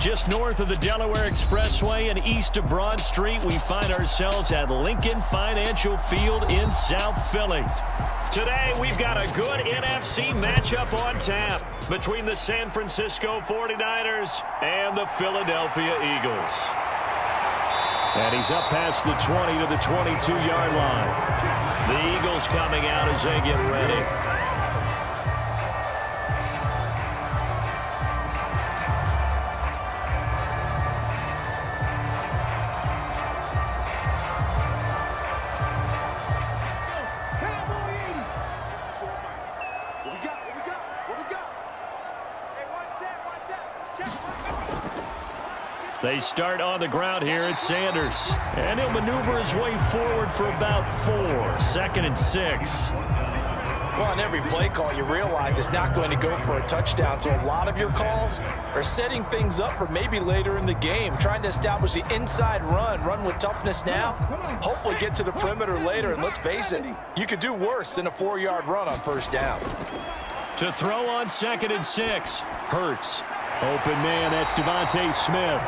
Just north of the Delaware Expressway and east of Broad Street, we find ourselves at Lincoln Financial Field in South Philly. Today, we've got a good NFC matchup on tap between the San Francisco 49ers and the Philadelphia Eagles. And he's up past the 20 to the 22-yard line. The Eagles coming out as they get ready. They start on the ground here at Sanders. And he'll maneuver his way forward for about 4. 2nd and 6. Well, on every play call, you realize it's not going to go for a touchdown. So a lot of your calls are setting things up for maybe later in the game, trying to establish the inside run with toughness now, hopefully get to the perimeter later. And let's face it, you could do worse than a 4-yard run on 1st down. To throw on 2nd and 6, Hurts. Open man, that's Devontae Smith.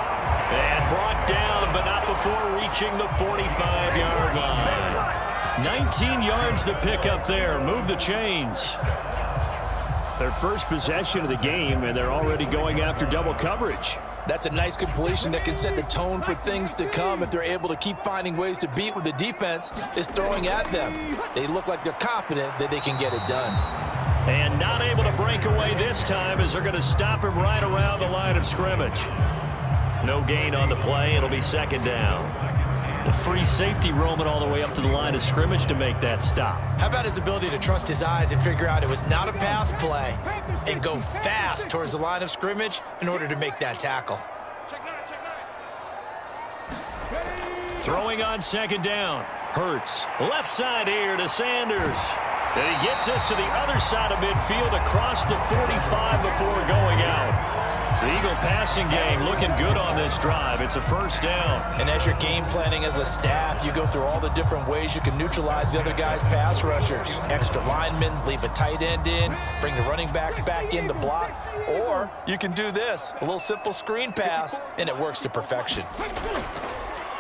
And brought down, but not before reaching the 45-yard line. 19 yards to pick up there. Move the chains. Their first possession of the game, and they're already going after double coverage. That's a nice completion that can set the tone for things to come if they're able to keep finding ways to beat what the defense is throwing at them. They look like they're confident that they can get it done. And not able to break away this time as they're going to stop him right around the line of scrimmage. No gain on the play. It'll be 2nd down. The free safety roaming all the way up to the line of scrimmage to make that stop. How about his ability to trust his eyes and figure out it was not a pass play and go fast towards the line of scrimmage in order to make that tackle. Throwing on 2nd down. Hurts. Left side here to Sanders. And he gets us to the other side of midfield across the 45 before going out. The Eagle passing game looking good on this drive. It's a 1st down. And as you're game planning as a staff, you go through all the different ways you can neutralize the other guy's pass rushers. Extra linemen, leave a tight end in, bring the running backs back in to block. Or you can do this, a little simple screen pass, and it works to perfection.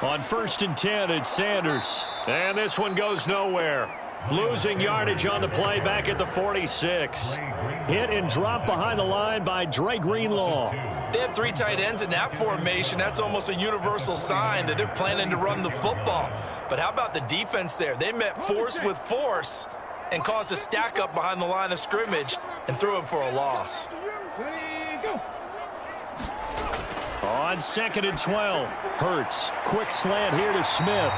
On 1st and 10, it's Sanders. And this one goes nowhere. Losing yardage on the play back at the 46. Hit and drop behind the line by Dre Greenlaw. They have 3 tight ends in that formation. That's almost a universal sign that they're planning to run the football. But how about the defense there? They met force with force and caused a stack up behind the line of scrimmage and threw him for a loss. On 2nd and 12, Hurts. Quick slant here to Smith.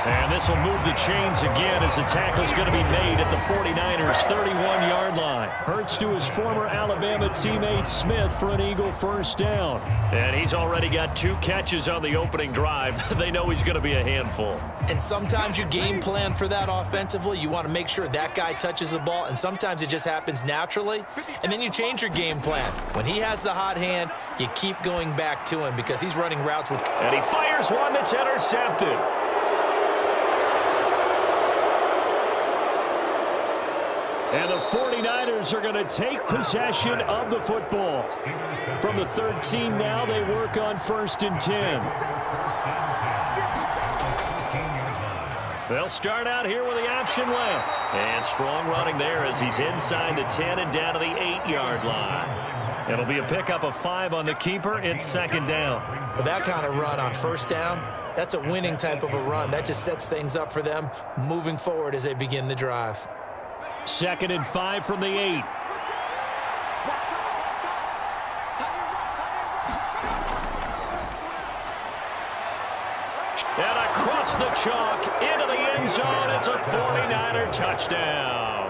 And this will move the chains again as the tackle is going to be made at the 49ers' 31-yard line. Hurts to his former Alabama teammate Smith for an Eagle 1st down. And he's already got 2 catches on the opening drive. They know he's going to be a handful. And sometimes you game plan for that offensively. You want to make sure that guy touches the ball, and sometimes it just happens naturally. And then you change your game plan. When he has the hot hand, you keep going back to him because he's running routes with... And he fires one that's intercepted. And the 49ers are going to take possession of the football. From the 13 now, they work on 1st and 10. They'll start out here with the option left. And strong running there as he's inside the 10 and down to the 8-yard line. It'll be a pickup of 5 on the keeper. It's 2nd down. With that kind of run on 1st down, that's a winning type of a run. That just sets things up for them moving forward as they begin the drive. 2nd and 5 from the 8. And across the chalk into the end zone. It's a 49er touchdown.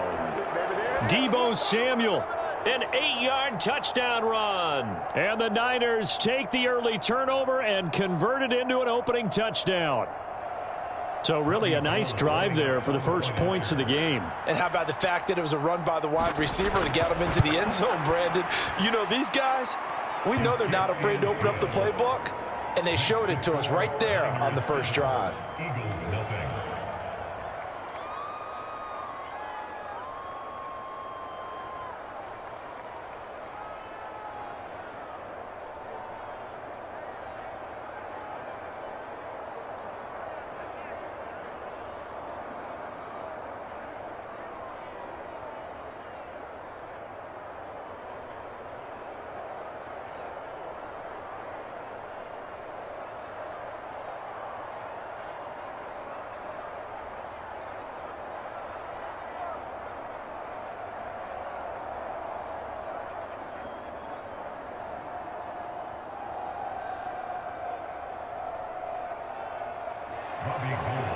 Deebo Samuel, an 8-yard touchdown run. And the Niners take the early turnover and convert it into an opening touchdown. So really a nice drive there for the first points of the game. And how about the fact that it was a run by the wide receiver to get him into the end zone, Brandon? You know, these guys, we know they're not afraid to open up the playbook, and they showed it to us right there on the first drive.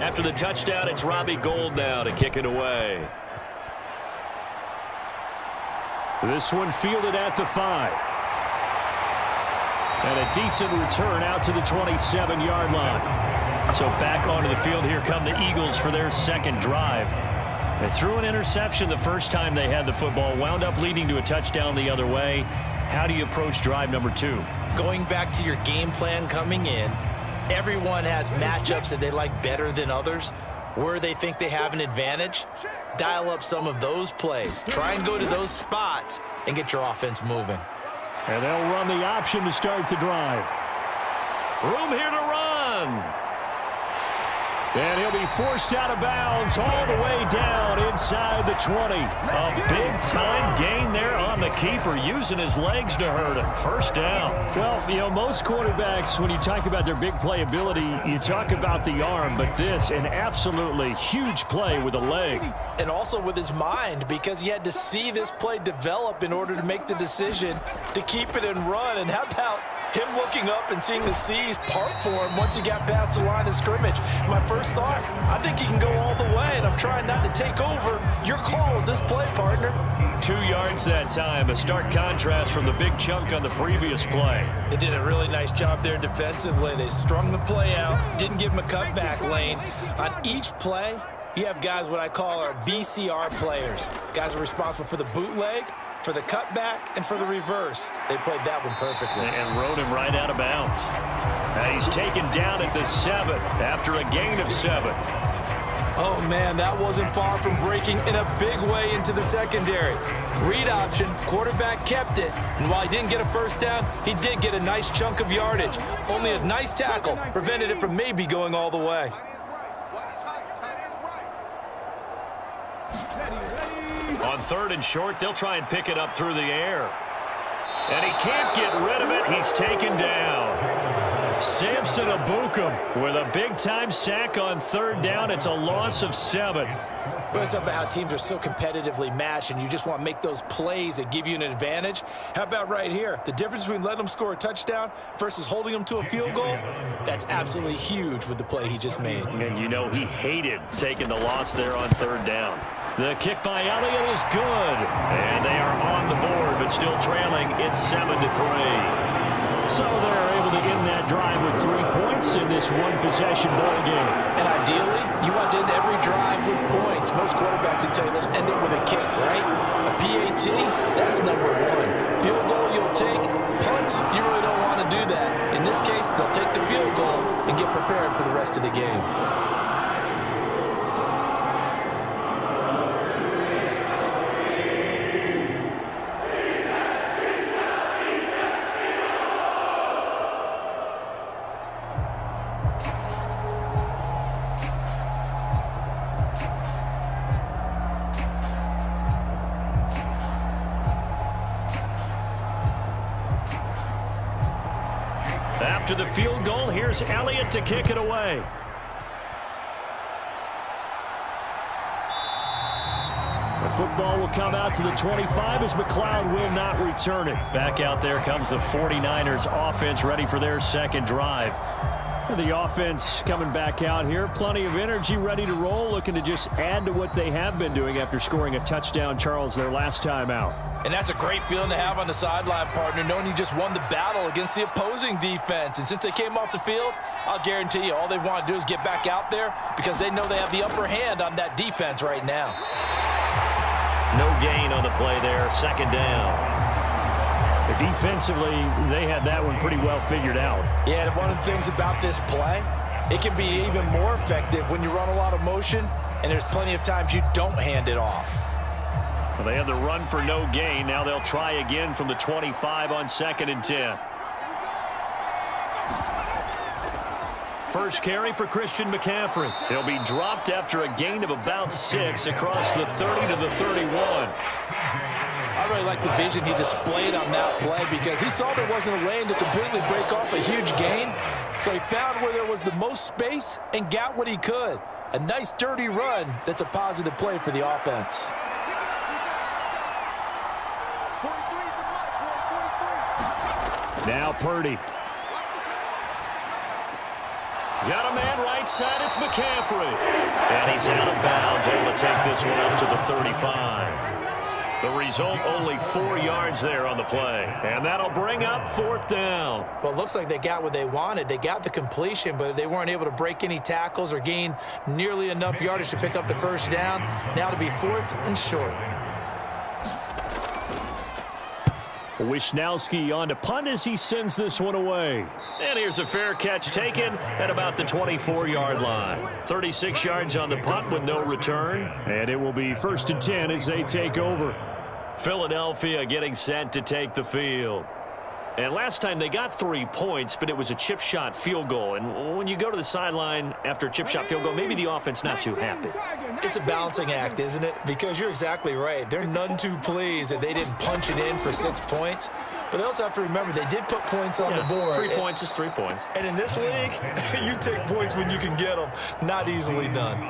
After the touchdown, it's Robbie Gould now to kick it away. This one fielded at the 5. And a decent return out to the 27-yard line. So back onto the field, here come the Eagles for their second drive. They threw an interception the first time they had the football, wound up leading to a touchdown the other way. How do you approach drive number 2? Going back to your game plan coming in, everyone has matchups that they like better than others, where they think they have an advantage. Dial up some of those plays. Try and go to those spots and get your offense moving. And they'll run the option to start the drive. Room here to run. And he'll be forced out of bounds all the way down inside the 20. A big-time gain there on the keeper, using his legs to hurt him. First down. Well, you know, most quarterbacks, when you talk about their big playability, you talk about the arm, but this, an absolutely huge play with a leg. And also with his mind, because he had to see this play develop in order to make the decision to keep it and run. And how about him looking up and seeing the seas part for him once he got past the line of scrimmage? My first thought, I think he can go all the way, and I'm trying not to take over. Your call of this play, partner. 2 yards that time, a stark contrast from the big chunk on the previous play. They did a really nice job there defensively. They strung the play out, didn't give him a cutback lane. On each play, you have guys what I call our BCR players. Guys are responsible for the bootleg, for the cutback, and for the reverse. They played that one perfectly. And rode him right out of bounds. Now he's taken down at the 7 after a gain of 7. Oh, man, that wasn't far from breaking in a big way into the secondary. Read option, quarterback kept it, and while he didn't get a first down, he did get a nice chunk of yardage. Only a nice tackle prevented it from maybe going all the way. On 3rd and short, they'll try and pick it up through the air. And he can't get rid of it. He's taken down. Samson Abukum with a big-time sack on 3rd down. It's a loss of 7. Well, it's about how teams are so competitively matched, and you just want to make those plays that give you an advantage. How about right here? The difference between letting them score a touchdown versus holding them to a field goal, that's absolutely huge with the play he just made. And you know he hated taking the loss there on 3rd down. The kick by Elliott is good. And they are on the board, but still trailing. It's 7-3. So they're able to end that drive with 3 points in this one-possession ball game. And ideally, you want to end every drive with points. Most quarterbacks would tell you, let's end it with a kick, right? A PAT, that's number 1. Field goal you'll take. Punts, you really don't want to do that. In this case, they'll take the field goal and get prepared for the rest of the game. After the field goal, here's Elliott to kick it away. The football will come out to the 25 as McLeod will not return it. Back out there comes the 49ers offense, ready for their second drive. The offense coming back out here, plenty of energy, ready to roll, looking to just add to what they have been doing after scoring a touchdown, Charles, their last time out. And that's a great feeling to have on the sideline, partner, knowing you just won the battle against the opposing defense. And since they came off the field, I'll guarantee you all they want to do is get back out there because they know they have the upper hand on that defense right now. No gain on the play there, 2nd down. Defensively, they had that one pretty well figured out. Yeah, and one of the things about this play, it can be even more effective when you run a lot of motion, and there's plenty of times you don't hand it off. Well, they had the run for no gain. Now they'll try again from the 25 on 2nd and 10. First carry for Christian McCaffrey. He'll be dropped after a gain of about 6 across the 30 to the 31. I really like the vision he displayed on that play because he saw there wasn't a lane to completely break off a huge gain. So he found where there was the most space and got what he could. A nice dirty run that's a positive play for the offense. Now Purdy. Got a man right side. It's McCaffrey. And he's out of bounds, able to take this one up to the 35. The result, only 4 yards there on the play. And that'll bring up 4th down. Well, it looks like they got what they wanted. They got the completion, but they weren't able to break any tackles or gain nearly enough yardage to pick up the 1st down. Now to be 4th and short. Wisnowski on to punt as he sends this one away. And here's a fair catch taken at about the 24-yard line. 36 yards on the punt with no return. And it will be 1st and 10 as they take over. Philadelphia getting set to take the field. And last time they got 3 points, but it was a chip shot field goal. And when you go to the sideline after a chip shot field goal, maybe the offense not too happy. It's a balancing act, isn't it? Because you're exactly right. They're none too pleased that they didn't punch it in for 6 points. But they also have to remember they did put points on the board. 3 points is 3 points. And in this league, you take points when you can get them. Not easily done.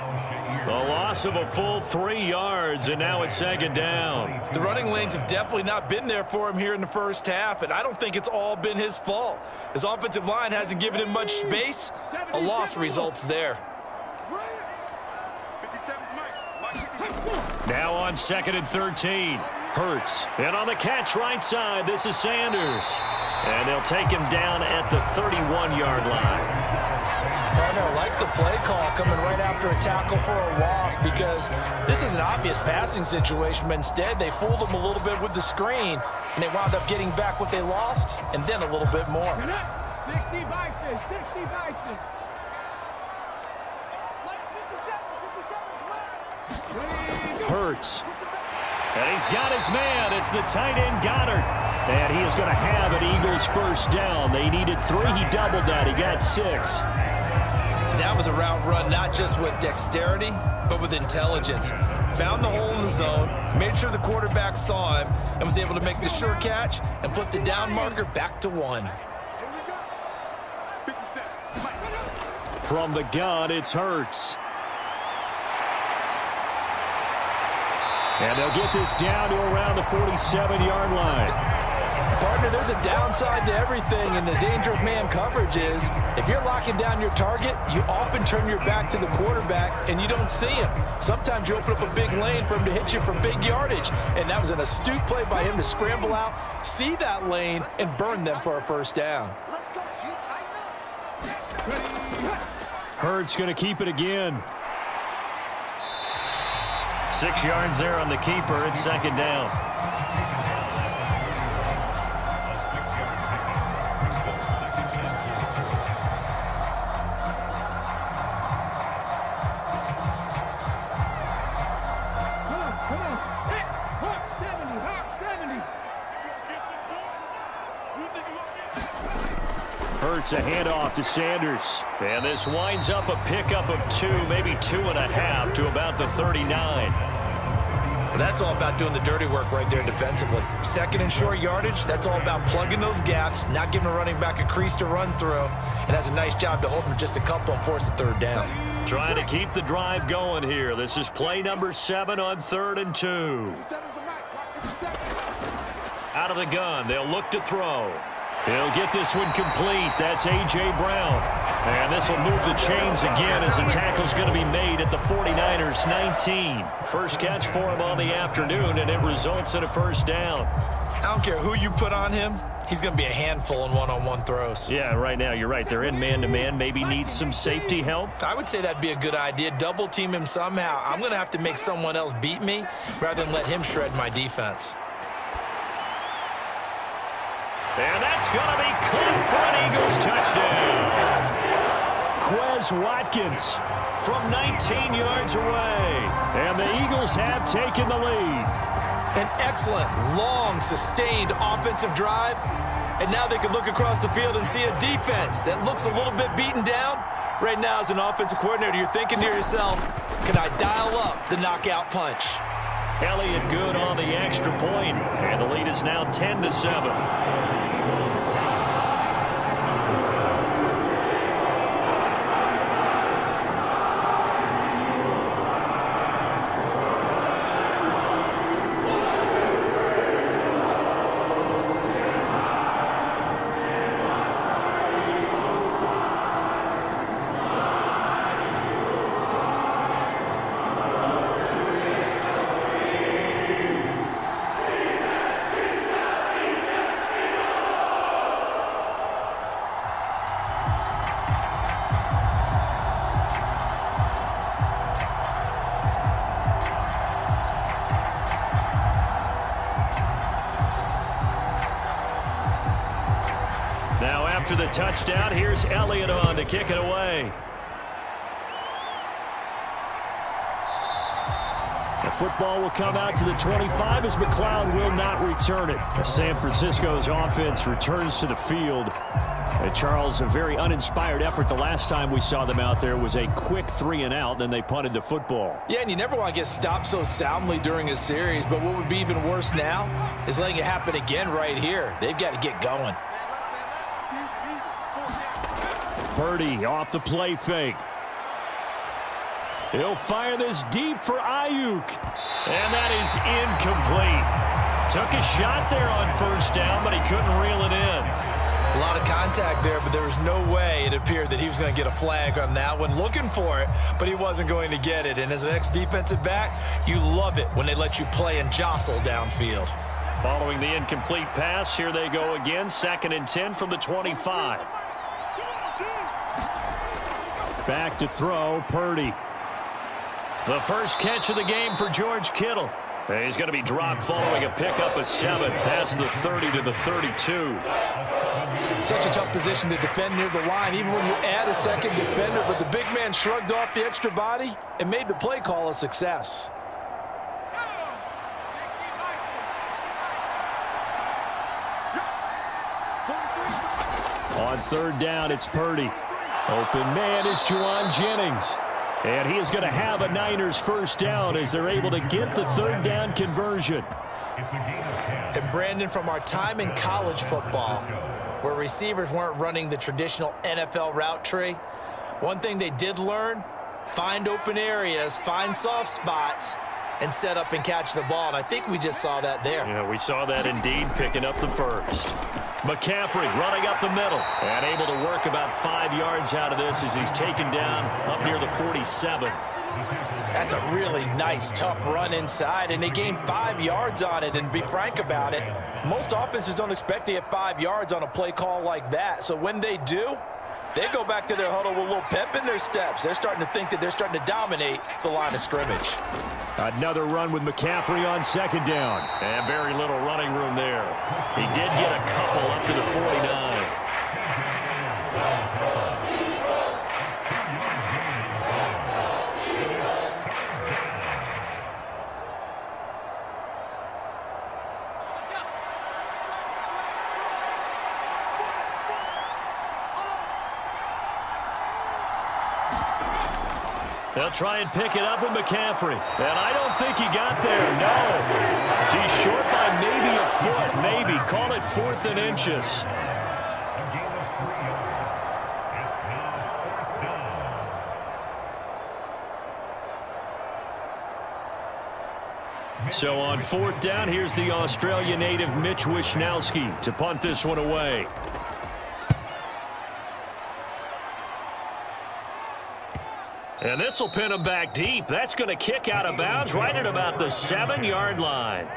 A loss of a full 3 yards, and now it's 2nd down. The running lanes have definitely not been there for him here in the 1st half, and I don't think it's all been his fault. His offensive line hasn't given him much space. A loss results there. Now on 2nd and 13. Hurts. And on the catch right side, this is Sanders. And they'll take him down at the 31-yard line. I like the play call coming right after a tackle for a loss, because this is an obvious passing situation, but instead they fooled them a little bit with the screen, and they wound up getting back what they lost and then a little bit more. 60 vices, 60 vices. Hurts. And he's got his man. It's the tight end Goddard. And he is going to have an Eagles 1st down. They needed 3. He doubled that. He got 6. That was a route run not just with dexterity, but with intelligence. Found the hole in the zone, made sure the quarterback saw him, and was able to make the sure catch and flip the down marker back to 1. From the gun, it's Hurts. And they'll get this down to around the 47-yard line. Partner, there's a downside to everything, and the danger of man coverage is if you're locking down your target, you often turn your back to the quarterback and you don't see him. Sometimes you open up a big lane for him to hit you for big yardage, and that was an astute play by him to scramble out, see that lane, and burn them for a 1st down. Hurts going to keep it again. 6 yards there on the keeper. It's 2nd down. Hurts a handoff to Sanders. And this winds up a pickup of 2, maybe 2.5 to about the 39. Well, that's all about doing the dirty work right there defensively. 2nd and short yardage, that's all about plugging those gaps, not giving a running back a crease to run through, and has a nice job to hold him just a couple and force a 3rd down. Trying to keep the drive going here. This is play number 7 on 3rd and 2. Out of the gun, they'll look to throw. He'll get this one complete. That's A.J. Brown. And this will move the chains again as the tackle's going to be made at the 49ers 19. First catch for him on the afternoon, and it results in a 1st down. I don't care who you put on him. He's going to be a handful in one-on-one throws. Yeah, right now you're right. They're in man-to-man. Maybe need some safety help. I would say that'd be a good idea. Double team him somehow. I'm going to have to make someone else beat me rather than let him shred my defense. And that's going to be caught for an Eagles touchdown. Quez Watkins from 19 yards away. And the Eagles have taken the lead. An excellent, long, sustained offensive drive. And now they can look across the field and see a defense that looks a little bit beaten down. Right now, as an offensive coordinator, you're thinking to yourself, can I dial up the knockout punch? Elliott good on the extra point, and the lead is now 10-7. Now after the touchdown, here's Elliott on to kick it away. The football will come out to the 25 as McLeod will not return it. San Francisco's offense returns to the field. And Charles, a very uninspired effort. The last time we saw them out there was a quick 3-and-out, then they punted the football. Yeah, and you never want to get stopped so soundly during a series, but what would be even worse now is letting it happen again right here. They've got to get going. Purdy off the play fake. He'll fire this deep for Ayuk. And that is incomplete. Took a shot there on first down, but he couldn't reel it in. A lot of contact there, but there was no way it appeared that he was going to get a flag on that one. Looking for it, but he wasn't going to get it. And as an ex-defensive back, you love it when they let you play and jostle downfield. Following the incomplete pass, here they go again. 2nd and 10 from the 25. Back to throw, Purdy. The first catch of the game for George Kittle. He's going to be dropped following a pickup of 7 past the 30 to the 32. Such a tough position to defend near the line, even when you add a second defender. But the big man shrugged off the extra body and made the play call a success. On 3rd down, it's Purdy. Open man is Juwan Jennings. And he is going to have a Niners first down as they're able to get the 3rd down conversion. And Brandon, from our time in college football, where receivers weren't running the traditional NFL route tree, one thing they did learn, find open areas, find soft spots, and set up and catch the ball. And I think we just saw that there. Yeah, we saw that indeed, picking up the first. McCaffrey running up the middle and able to work about 5 yards out of this as he's taken down up near the 47. That's a really nice, tough run inside, and they gained 5 yards on it. And to be frank about it, most offenses don't expect to get 5 yards on a play call like that. So when they do, they go back to their huddle with a little pep in their steps. They're starting to think that they're starting to dominate the line of scrimmage. Another run with McCaffrey on 2nd down. And very little running room there. He did get a couple up to the 49. They'll try and pick it up with McCaffrey. And I don't think he got there. No. He's short by maybe a foot. Maybe. Call it 4th and inches. So on 4th down, here's the Australia native Mitch Wishnowsky to punt this one away. And this will pin him back deep. That's going to kick out of bounds right at about the 7-yard line.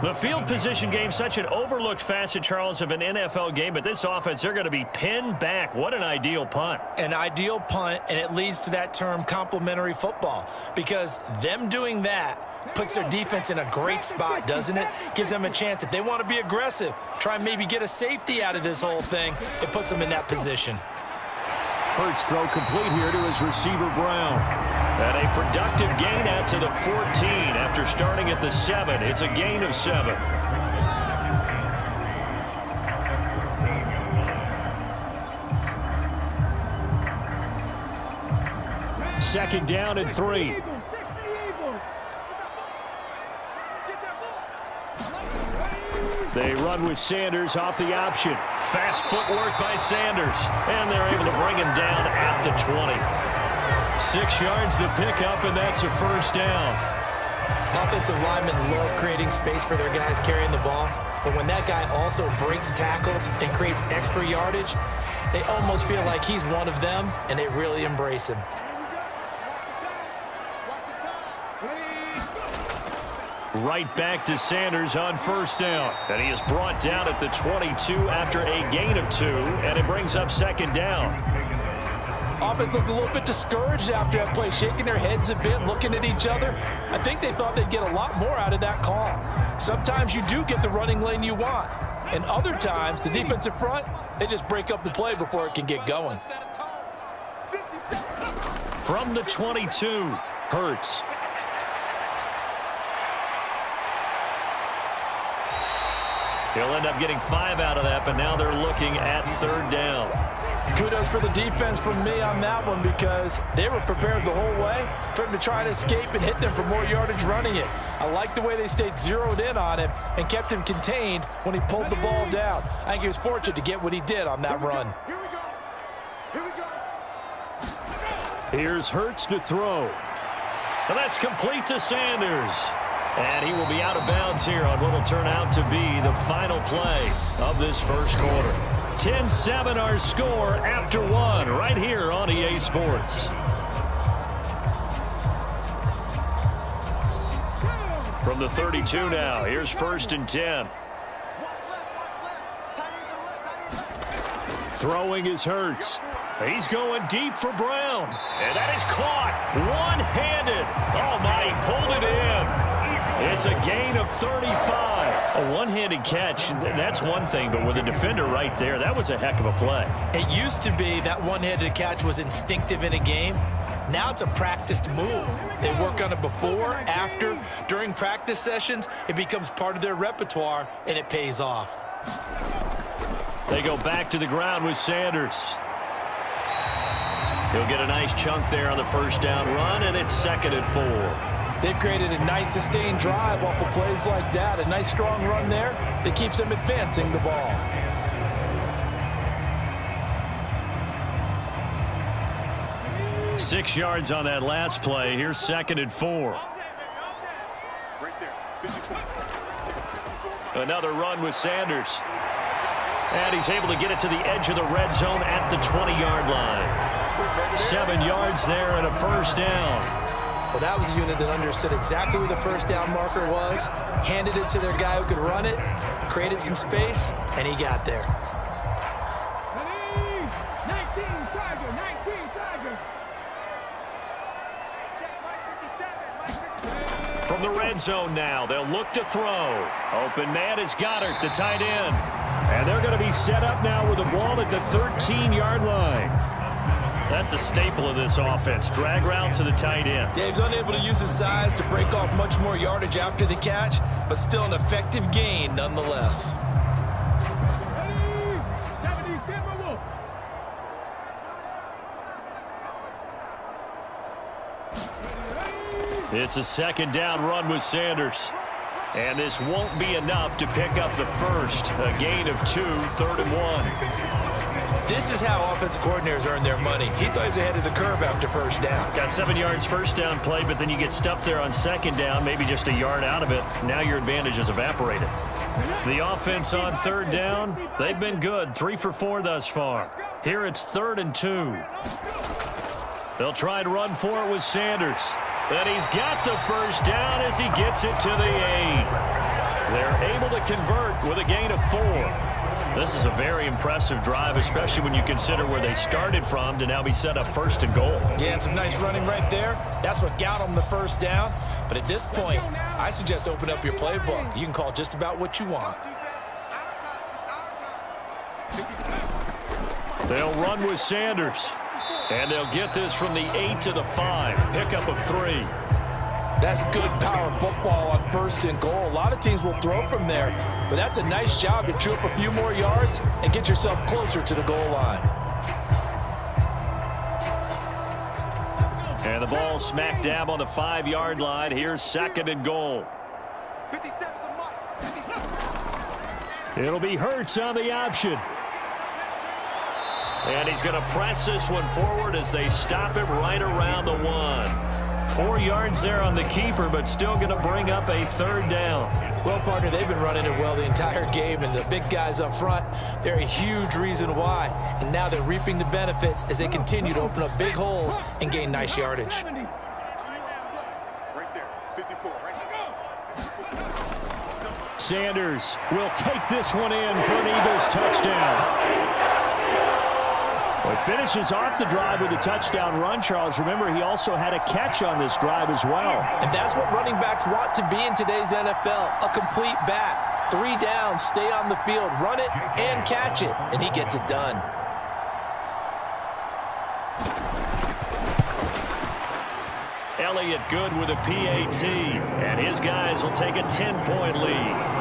The field position game, such an overlooked facet, Charles, of an NFL game. But this offense, they're going to be pinned back. What an ideal punt. An ideal punt, and it leads to that term complementary football. Because them doing that puts their defense in a great spot, doesn't it? Gives them a chance. If they want to be aggressive, try and maybe get a safety out of this whole thing, it puts them in that position. Hurts throw complete here to his receiver Brown. And a productive gain out to the 14 after starting at the 7. It's a gain of 7. Second down and 3. They run with Sanders off the option. Fast footwork by Sanders. And they're able to bring him down at the 20. 6 yards the pickup, and that's a first down. Offensive linemen love creating space for their guys carrying the ball. But when that guy also breaks tackles and creates extra yardage, they almost feel like he's one of them, and they really embrace him. Right back to Sanders on first down. And he is brought down at the 22 after a gain of 2, and it brings up second down. Offense looked a little bit discouraged after that play, shaking their heads a bit, looking at each other. I think they thought they'd get a lot more out of that call. Sometimes you do get the running lane you want. And other times, the defensive front, they just break up the play before it can get going. From the 22, Hurts. He'll end up getting 5 out of that, but now they're looking at 3rd down. Kudos for the defense from me on that one because they were prepared the whole way for him to try and escape and hit them for more yardage running it. I like the way they stayed zeroed in on him and kept him contained when he pulled the ball down. I think he was fortunate to get what he did on that run. Here's Hurts to throw. And that's complete to Sanders. And he will be out of bounds here on what will turn out to be the final play of this first quarter. 10-7 our score after 1 right here on EA Sports. From the 32 now, here's 1st and 10. Throwing is Hurts. He's going deep for Brown. And that is caught one-handed. Oh, my, he pulled it in. It's a gain of 35. A one-handed catch, that's one thing, but with a defender right there, that was a heck of a play. It used to be that one-handed catch was instinctive in a game. Now it's a practiced move. They work on it before, after, during practice sessions. It becomes part of their repertoire, and it pays off. They go back to the ground with Sanders. He'll get a nice chunk there on the 1st down run, and it's 2nd and 4. They've created a nice sustained drive off of plays like that. A nice strong run there that keeps them advancing the ball. Six yards on that last play. Here's 2nd and 4. Another run with Sanders. And he's able to get it to the edge of the red zone at the 20-yard line. 7 yards there and a 1st down. Well, that was a unit that understood exactly where the 1st down marker was, handed it to their guy who could run it, created some space, and he got there. 19 Tiger. From the red zone now, they'll look to throw. Open man is Goddard, the tight end. And they're going to be set up now with the ball at the 13-yard line. That's a staple of this offense. Drag route to the tight end. Yeah, he's unable to use his size to break off much more yardage after the catch, but still an effective gain nonetheless. It's a 2nd down run with Sanders. And this won't be enough to pick up the first. A gain of 2, 3rd and 1. This is how offensive coordinators earn their money. He thought he was ahead of the curve after 1st down. Got 7 yards 1st down play, but then you get stuffed there on 2nd down, maybe just a yard out of it. Now your advantage is evaporated. The offense on 3rd down, they've been good. 3 for 4 thus far. Here it's 3rd and 2. They'll try and run for it with Sanders. And he's got the 1st down as he gets it to the 8. They're able to convert with a gain of 4. This is a very impressive drive, especially when you consider where they started from to now be set up 1st and goal. Yeah, and some nice running right there. That's what got them the 1st down. But at this point, I suggest open up your playbook. You can call just about what you want. They'll run with Sanders. And they'll get this from the 8 to the 5. Pickup of 3. That's good power football on 1st and goal. A lot of teams will throw from there, but that's a nice job to chew up a few more yards and get yourself closer to the goal line. And the ball smack dab on the 5-yard line. Here's 2nd and goal. It'll be Hurts on the option. And he's going to press this one forward as they stop him right around the 1. 4 yards there on the keeper, but still going to bring up a 3rd down. Well, partner, they've been running it well the entire game, and the big guys up front, they're a huge reason why. And now they're reaping the benefits as they continue to open up big holes and gain nice yardage. Right there, 54, Sanders will take this one in for an Eagles touchdown. Well, he finishes off the drive with a touchdown run, Charles. Remember, he also had a catch on this drive as well. And that's what running backs want to be in today's NFL, a complete back. 3 down, stay on the field, run it, and catch it, and he gets it done. Elliott good with a PAT, and his guys will take a 10-point lead.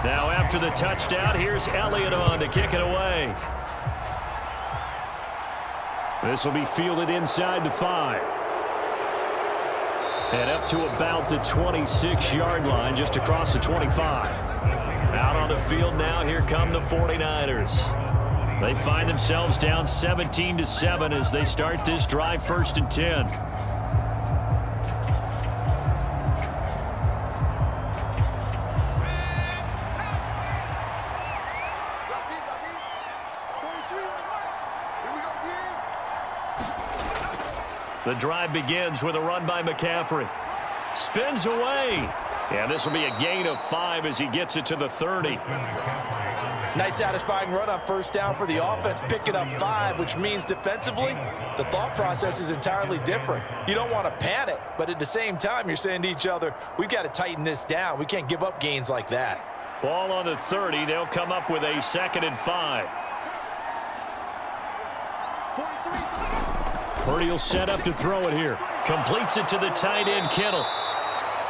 Now after the touchdown, here's Elliott on to kick it away. This will be fielded inside the 5. And up to about the 26-yard line, just across the 25. Out on the field now, here come the 49ers. They find themselves down 17-7 as they start this drive, 1st and 10. The drive begins with a run by McCaffrey. Spins away. And this will be a gain of 5 as he gets it to the 30. Nice satisfying run on 1st down for the offense, picking up 5, which means defensively, the thought process is entirely different. You don't want to panic, but at the same time, you're saying to each other, we've got to tighten this down. We can't give up gains like that. Ball on the 30. They'll come up with a 2nd and 5. Purdy will set up to throw it here. Completes it to the tight end, Kittle.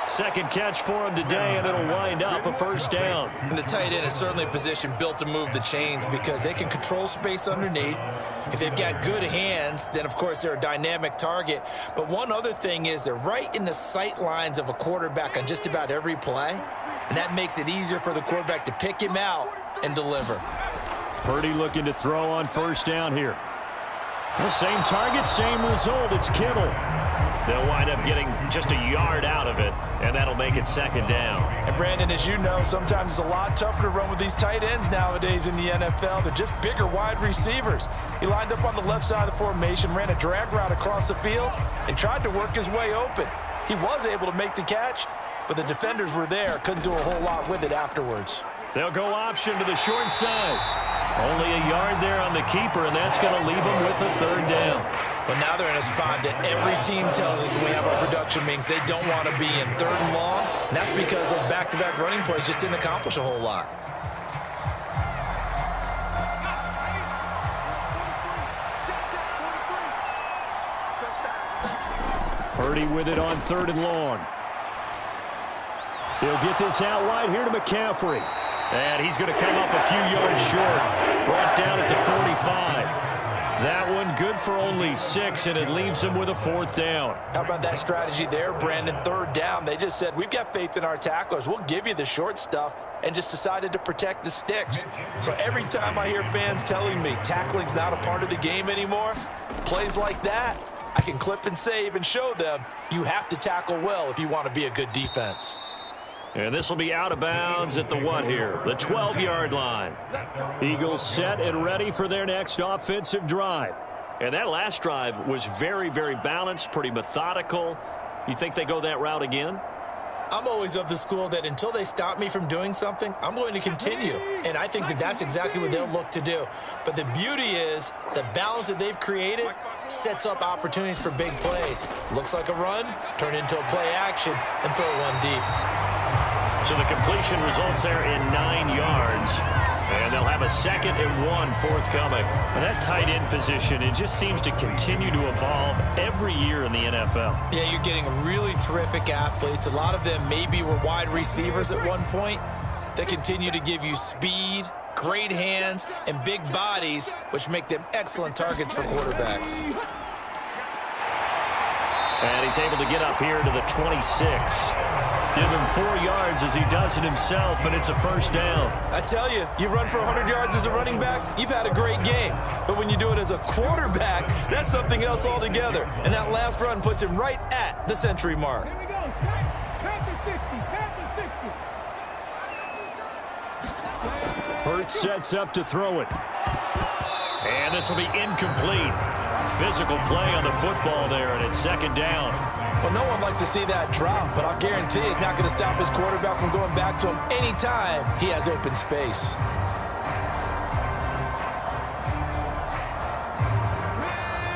Second catch for him today, and it'll wind up a 1st down. And the tight end is certainly a position built to move the chains because they can control space underneath. If they've got good hands, then, of course, they're a dynamic target. But one other thing is they're right in the sight lines of a quarterback on just about every play, and that makes it easier for the quarterback to pick him out and deliver. Purdy looking to throw on 1st down here. The same target, same result. It's Kittle. They'll wind up getting just a yard out of it, and that'll make it 2nd down. And, Brandon, as you know, sometimes it's a lot tougher to run with these tight ends nowadays in the NFL. They're just bigger wide receivers. He lined up on the left side of the formation, ran a drag route across the field, and tried to work his way open. He was able to make the catch, but the defenders were there. Couldn't do a whole lot with it afterwards. They'll go option to the short side. Only a yard there on the keeper, and that's going to leave them with a 3rd down. But now they're in a spot that every team tells us when we have our production means they don't want to be in 3rd and long. And that's because those back-to-back running plays just didn't accomplish a whole lot. Purdy with it on 3rd and long. He'll get this out wide here to McCaffrey. And he's going to come up a few yards short. Brought down at the 45. That one good for only 6, and it leaves him with a 4th down. How about that strategy there, Brandon? 3rd down. They just said, we've got faith in our tacklers. We'll give you the short stuff, and just decided to protect the sticks. So every time I hear fans telling me tackling's not a part of the game anymore, plays like that, I can clip and save and show them you have to tackle well if you want to be a good defense. And this will be out of bounds at the what here? The 12-yard line. Eagles set and ready for their next offensive drive. And that last drive was very, very balanced, pretty methodical. You think they go that route again? I'm always of the school that until they stop me from doing something, I'm going to continue. And I think that that's exactly what they'll look to do. But the beauty is the balance that they've created sets up opportunities for big plays. Looks like a run, turn into a play action, and throw one deep. So the completion results there in 9 yards. And they'll have a 2nd and 1 forthcoming. And that tight end position, it just seems to continue to evolve every year in the NFL. Yeah, you're getting really terrific athletes. A lot of them maybe were wide receivers at one point. They continue to give you speed, great hands, and big bodies, which make them excellent targets for quarterbacks. And he's able to get up here to the 26. Give him 4 yards as he does it himself, and it's a first down. I tell you, you run for 100 yards as a running back, you've had a great game. But when you do it as a quarterback, that's something else altogether. And that last run puts him right at the century mark. Here we go. Panther 60. Hurts sets up to throw it. And this will be incomplete. Physical play on the football there, and it's second down. Well, no one likes to see that drop, but I'll guarantee it's not going to stop his quarterback from going back to him anytime he has open space.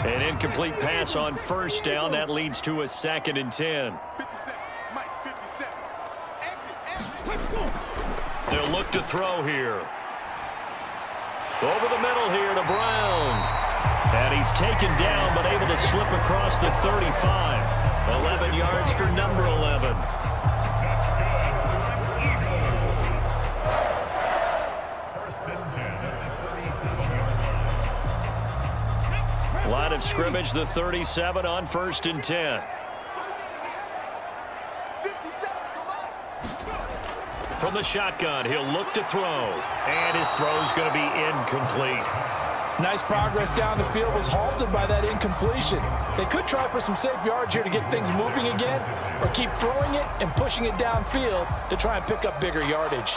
An incomplete pass on first down. That leads to a 2nd and 10. 57. Mike, 57. Exit. They'll look to throw here. Over the middle here to Brown. And he's taken down, but able to slip across the 35. 11 yards for number 11. Line of scrimmage, the 37 on 1st and 10. From the shotgun, he'll look to throw. And his throw's going to be incomplete. Nice progress down the field was halted by that incompletion. They could try for some safe yards here to get things moving again, or keep throwing it and pushing it downfield to try and pick up bigger yardage.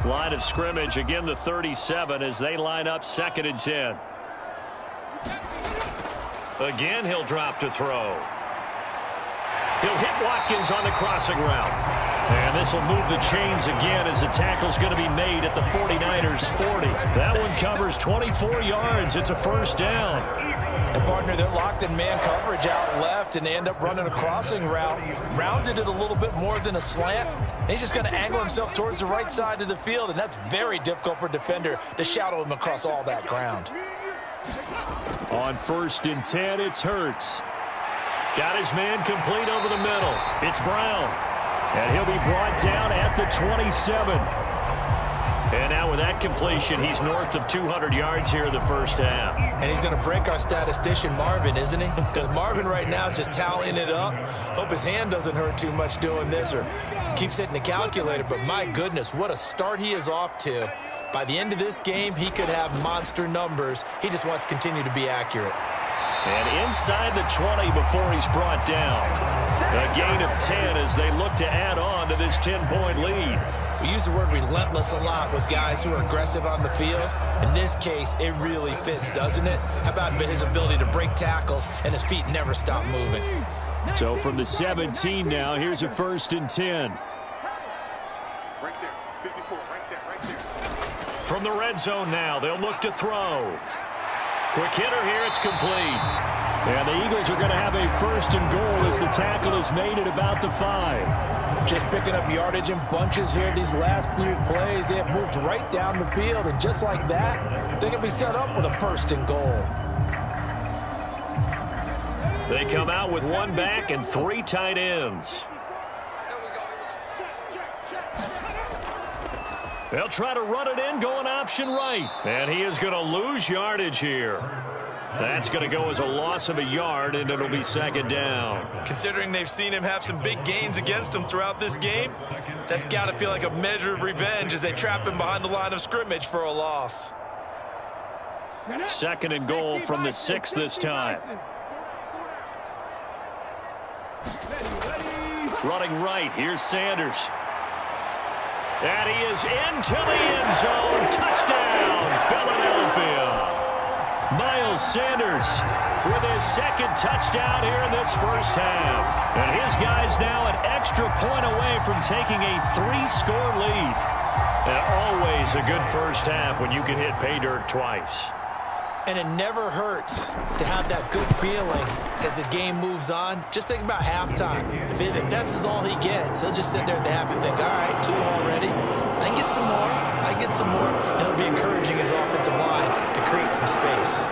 Line of scrimmage, again the 37 as they line up 2nd and 10. Again, he'll drop to throw. He'll hit Watkins on the crossing route. And this will move the chains again as the tackle's going to be made at the 49ers 40. That one covers 24 yards. It's a first down. And partner, they're locked in man coverage out left, and they end up running a crossing route. Rounded it a little bit more than a slant. And he's just going to angle himself towards the right side of the field, and that's very difficult for a defender to shadow him across all that ground. On 1st and 10, it's Hurts. Got his man complete over the middle. It's Brown. And he'll be brought down at the 27. And now with that completion, he's north of 200 yards here in the first half. And he's going to break our statistician Marvin, isn't he? Because Marvin right now is just tallying it up. Hope his hand doesn't hurt too much doing this or keeps hitting the calculator. But my goodness, what a start he is off to. By the end of this game, he could have monster numbers. He just wants to continue to be accurate. And inside the 20 before he's brought down. A gain of 10 as they look to add on to this 10-point lead. We use the word relentless a lot with guys who are aggressive on the field. In this case, it really fits, doesn't it? How about his ability to break tackles and his feet never stop moving? So from the 17 now, here's a 1st and 10. Right there. 54. Right there. From the red zone now, they'll look to throw. Quick hitter here, it's complete. And the Eagles are going to have a 1st and goal as the tackle is made at about the 5. Just picking up yardage in bunches here these last few plays. They have moved right down the field, and just like that, they're going to be set up with a 1st and goal. They come out with 1 back and 3 tight ends. They'll try to run it in, going option right. And he is going to lose yardage here. That's going to go as a loss of a yard, and it'll be 2nd down. Considering they've seen him have some big gains against him throughout this game, that's got to feel like a measure of revenge as they trap him behind the line of scrimmage for a loss. 2nd and goal from the 6 this time. Running right, here's Sanders. And he is into the end zone. Touchdown, Philadelphia. Miles Sanders with his 2nd touchdown here in this first half. And his guys now an extra point away from taking a 3-score lead. And always a good first half when you can hit pay dirt twice. And it never hurts to have that good feeling as the game moves on. Just think about halftime. If that's all he gets, he'll just sit there at the half and think, all right, 2 already. I can get some more. I can get some more. And it'll be encouraging his offensive line to create some space.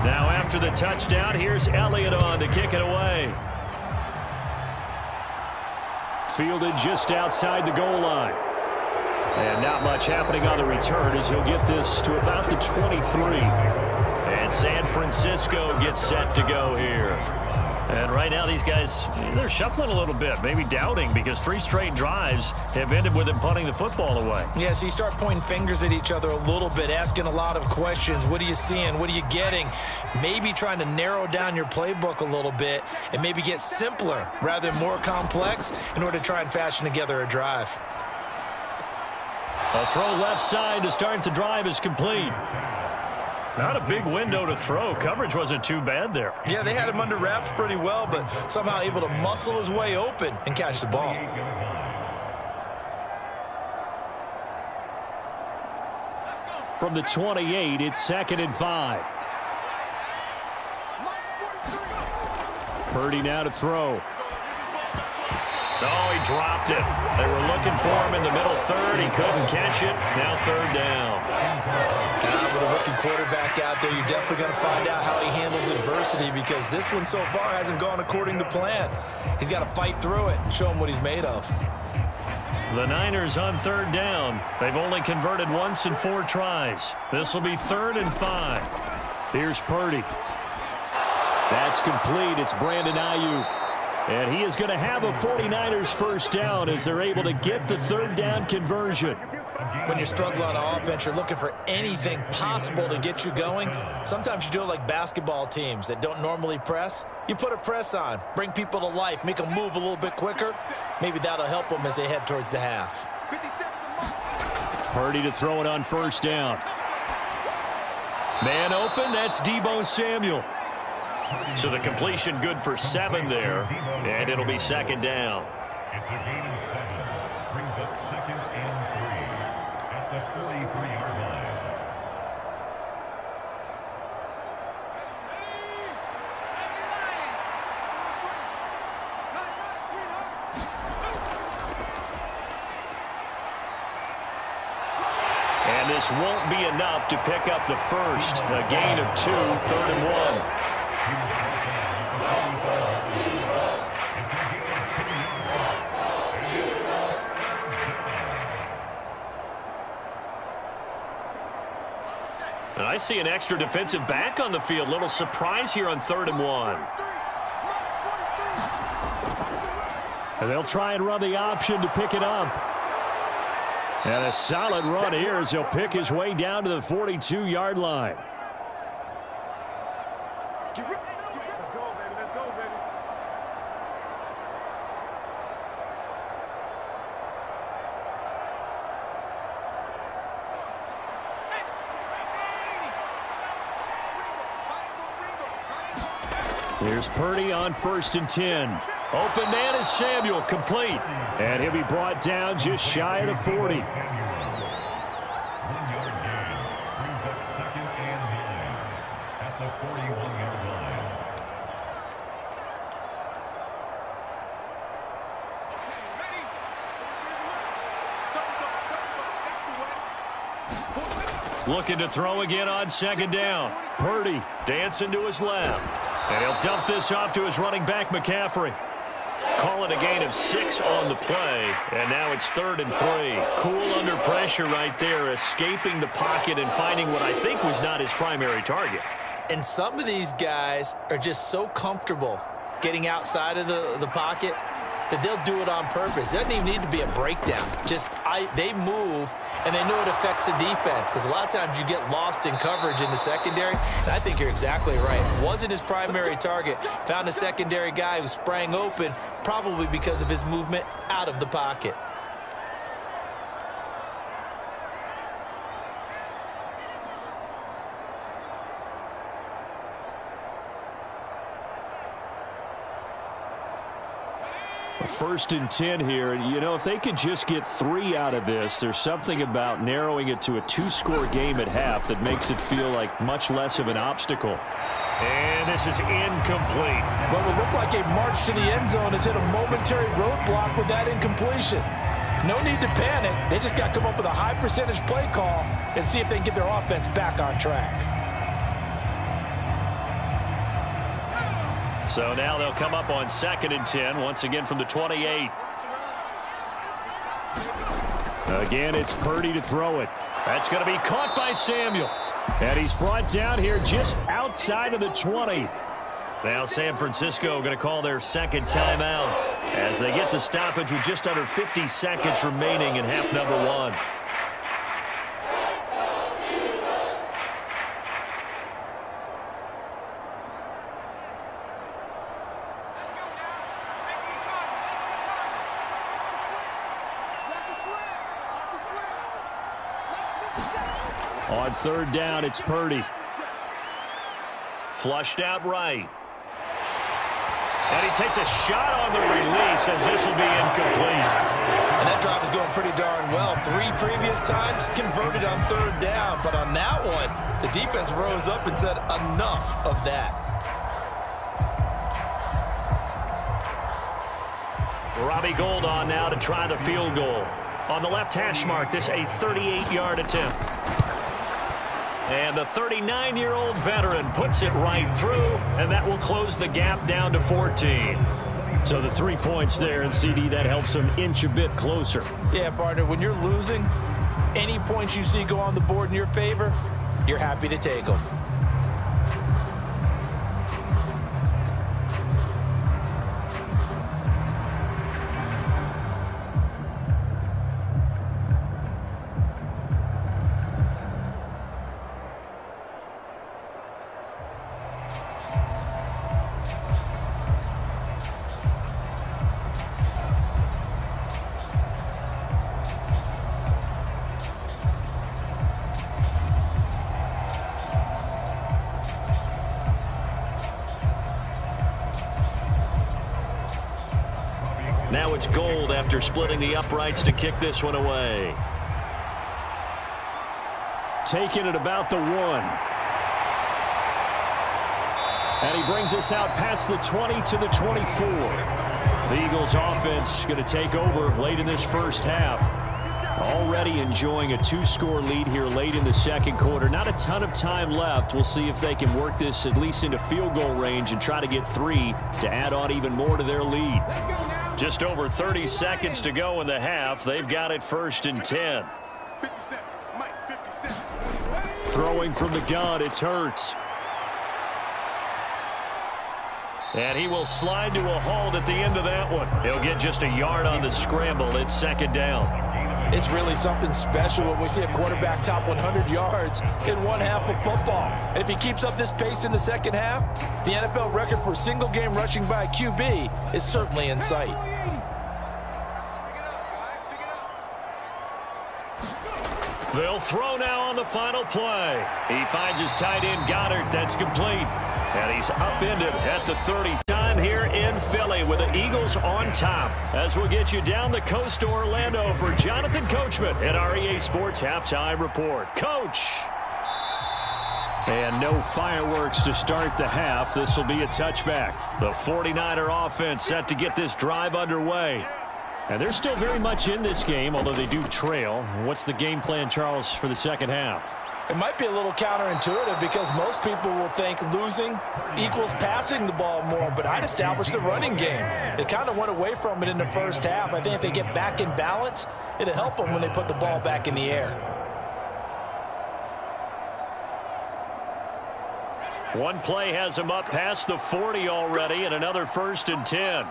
Now after the touchdown, here's Elliott on to kick it away. Fielded just outside the goal line. And not much happening on the return as he'll get this to about the 23. And San Francisco gets set to go here. And right now these guys, they're shuffling a little bit, maybe doubting, because 3 straight drives have ended with them punting the football away. Yeah, so you start pointing fingers at each other a little bit, asking a lot of questions. What are you seeing? What are you getting? Maybe trying to narrow down your playbook a little bit and maybe get simpler rather than more complex in order to try and fashion together a drive. A throw left side to start the drive is complete. Not a big window to throw. Coverage wasn't too bad there. Yeah, they had him under wraps pretty well, but somehow able to muscle his way open and catch the ball. From the 28, it's 2nd and 5. Purdy now to throw. Oh, he dropped it. They were looking for him in the middle third. He couldn't catch it. Now 3rd down. With a rookie quarterback out there, you're definitely going to find out how he handles adversity, because this one so far hasn't gone according to plan. He's got to fight through it and show him what he's made of. The Niners on 3rd down. They've only converted once in 4 tries. This will be 3rd and 5. Here's Purdy. That's complete. It's Brandon Ayuk. And he is going to have a 49ers first down as they're able to get the 3rd down conversion. When you're struggling on offense, you're looking for anything possible to get you going. Sometimes you do it like basketball teams that don't normally press. You put a press on, bring people to life, make them move a little bit quicker. Maybe that'll help them as they head towards the half. Purdy to throw it on 1st down. Man open, that's Deebo Samuel. So the completion good for 7 there, and it'll be 2nd down. It's a gain of 7. Brings up 2nd and 3 at the 43-yard line. And this won't be enough to pick up the first. A gain of 2, 3rd and 1. And I see an extra defensive back on the field. Little surprise here on 3rd and 1. And they'll try and run the option to pick it up. And a solid run here as he'll pick his way down to the 42-yard line. Let's go, baby. Let's go, baby. Here's Purdy on 1st and 10. Open man is Samuel, complete. And he'll be brought down just shy of the 40. 1-yard gain. Brings up 2nd and 9 at the 41-yard line. Looking to throw again on 2nd down. Purdy dancing to his left. And he'll dump this off to his running back, McCaffrey. Call it a gain of 6 on the play, and now it's 3rd and 3. Cool under pressure right there, escaping the pocket and finding what I think was not his primary target. And some of these guys are just so comfortable getting outside of the pocket that they'll do it on purpose. It doesn't even need to be a breakdown. They move, and they know it affects the defense, because a lot of times you get lost in coverage in the secondary. And I think you're exactly right. Wasn't his primary target. Found a secondary guy who sprang open, probably because of his movement out of the pocket. First and 10 here. You know, if they could just get 3 out of this, there's something about narrowing it to a 2-score game at half that makes it feel like much less of an obstacle. And this is incomplete. What would look like a march to the end zone has hit a momentary roadblock with that incompletion. No need to panic. They just got to come up with a high percentage play call and see if they can get their offense back on track. So now they'll come up on 2nd and 10, once again from the 28. Again, it's Purdy to throw it. That's going to be caught by Samuel. And he's brought down here just outside of the 20. Now San Francisco going to call their second timeout as they get the stoppage with just under 50 seconds remaining in half number 1. On 3rd down, it's Purdy. Flushed out right. And he takes a shot on the release as this will be incomplete. And that drive is going pretty darn well. 3 previous times converted on 3rd down. But on that one, the defense rose up and said enough of that. Robbie Gould on now to try the field goal. On the left hash mark, this a 38-yard attempt. And the 39-year-old veteran puts it right through, and that will close the gap down to 14. So the 3 points there, and CD, that helps them inch a bit closer. Yeah, partner, when you're losing, any points you see go on the board in your favor, you're happy to take them. Now it's Gould after splitting the uprights to kick this one away. Taking it about the 1. And he brings us out past the 20 to the 24. The Eagles offense going to take over late in this first half. Already enjoying a 2-score lead here late in the second quarter. Not a ton of time left. We'll see if they can work this at least into field goal range and try to get 3 to add on even more to their lead. Just over 30 seconds to go in the half. They've got it 1st and 10. 57. Mike, 57. Throwing from the gun, it's Hurts. And he will slide to a halt at the end of that one. He'll get just a yard on the scramble. It's 2nd down. It's really something special when we see a quarterback top 100 yards in one half of football. And if he keeps up this pace in the second half, the NFL record for single game rushing by a QB is certainly in sight. They'll throw now on the final play. He finds his tight end Goddard. That's complete. And he's upended at the 30. Time here in Philly with the Eagles on top. As we'll get you down the coast to Orlando for Jonathan Coachman at our EA Sports Halftime Report. Coach! And no fireworks to start the half. This will be a touchback. The 49er offense set to get this drive underway. And they're still very much in this game, although they do trail. What's the game plan, Charles, for the second half? It might be a little counterintuitive because most people will think losing equals passing the ball more, but I'd establish the running game. They kind of went away from it in the first half. I think if they get back in balance, it'll help them when they put the ball back in the air. One play has him up past the 40 already, and another 1st and 10.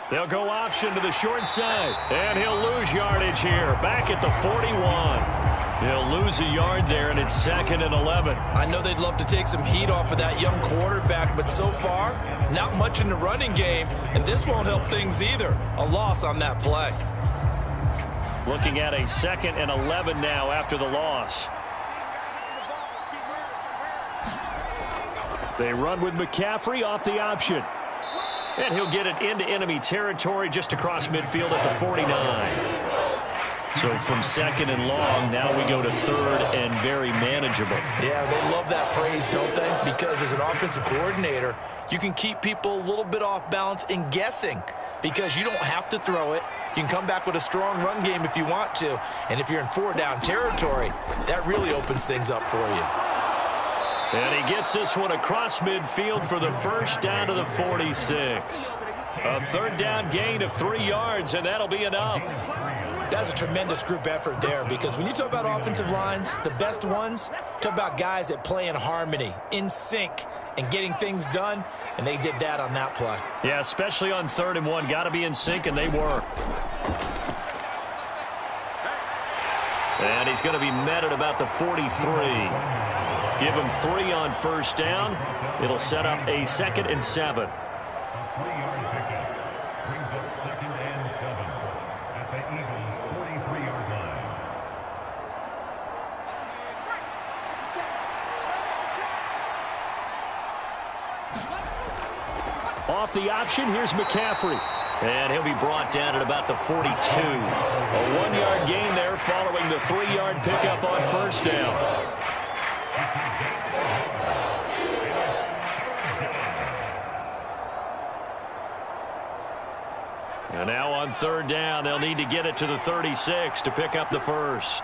They'll go option to the short side, and he'll lose yardage here. Back at the 41. He'll lose a yard there, and it's 2nd and 11. I know they'd love to take some heat off of that young quarterback, but so far, not much in the running game, and this won't help things either. A loss on that play. Looking at a 2nd and 11 now after the loss. They run with McCaffrey off the option. And he'll get it into enemy territory just across midfield at the 49. So from 2nd and long, now we go to 3rd and very manageable. Yeah, they love that phrase, don't they? Because as an offensive coordinator, you can keep people a little bit off balance and guessing because you don't have to throw it. You can come back with a strong run game if you want to. And if you're in 4-down territory, that really opens things up for you. And he gets this one across midfield for the first down to the 46. A third down gain of 3 yards, and that'll be enough. That's a tremendous group effort there, because when you talk about offensive lines, the best ones, talk about guys that play in harmony, in sync, and getting things done, and they did that on that play. Yeah, especially on 3rd and 1. Got to be in sync, and they were. And he's going to be met at about the 43. Give him 3 on first down. It'll set up a 2nd and 7. 3-yard pickup brings up 2nd and 7 at the Eagles' 43-yard line. Off the option, here's McCaffrey. And he'll be brought down at about the 42. A 1-yard gain there following the 3-yard pickup on first down. And now on 3rd down, they'll need to get it to the 36 to pick up the first.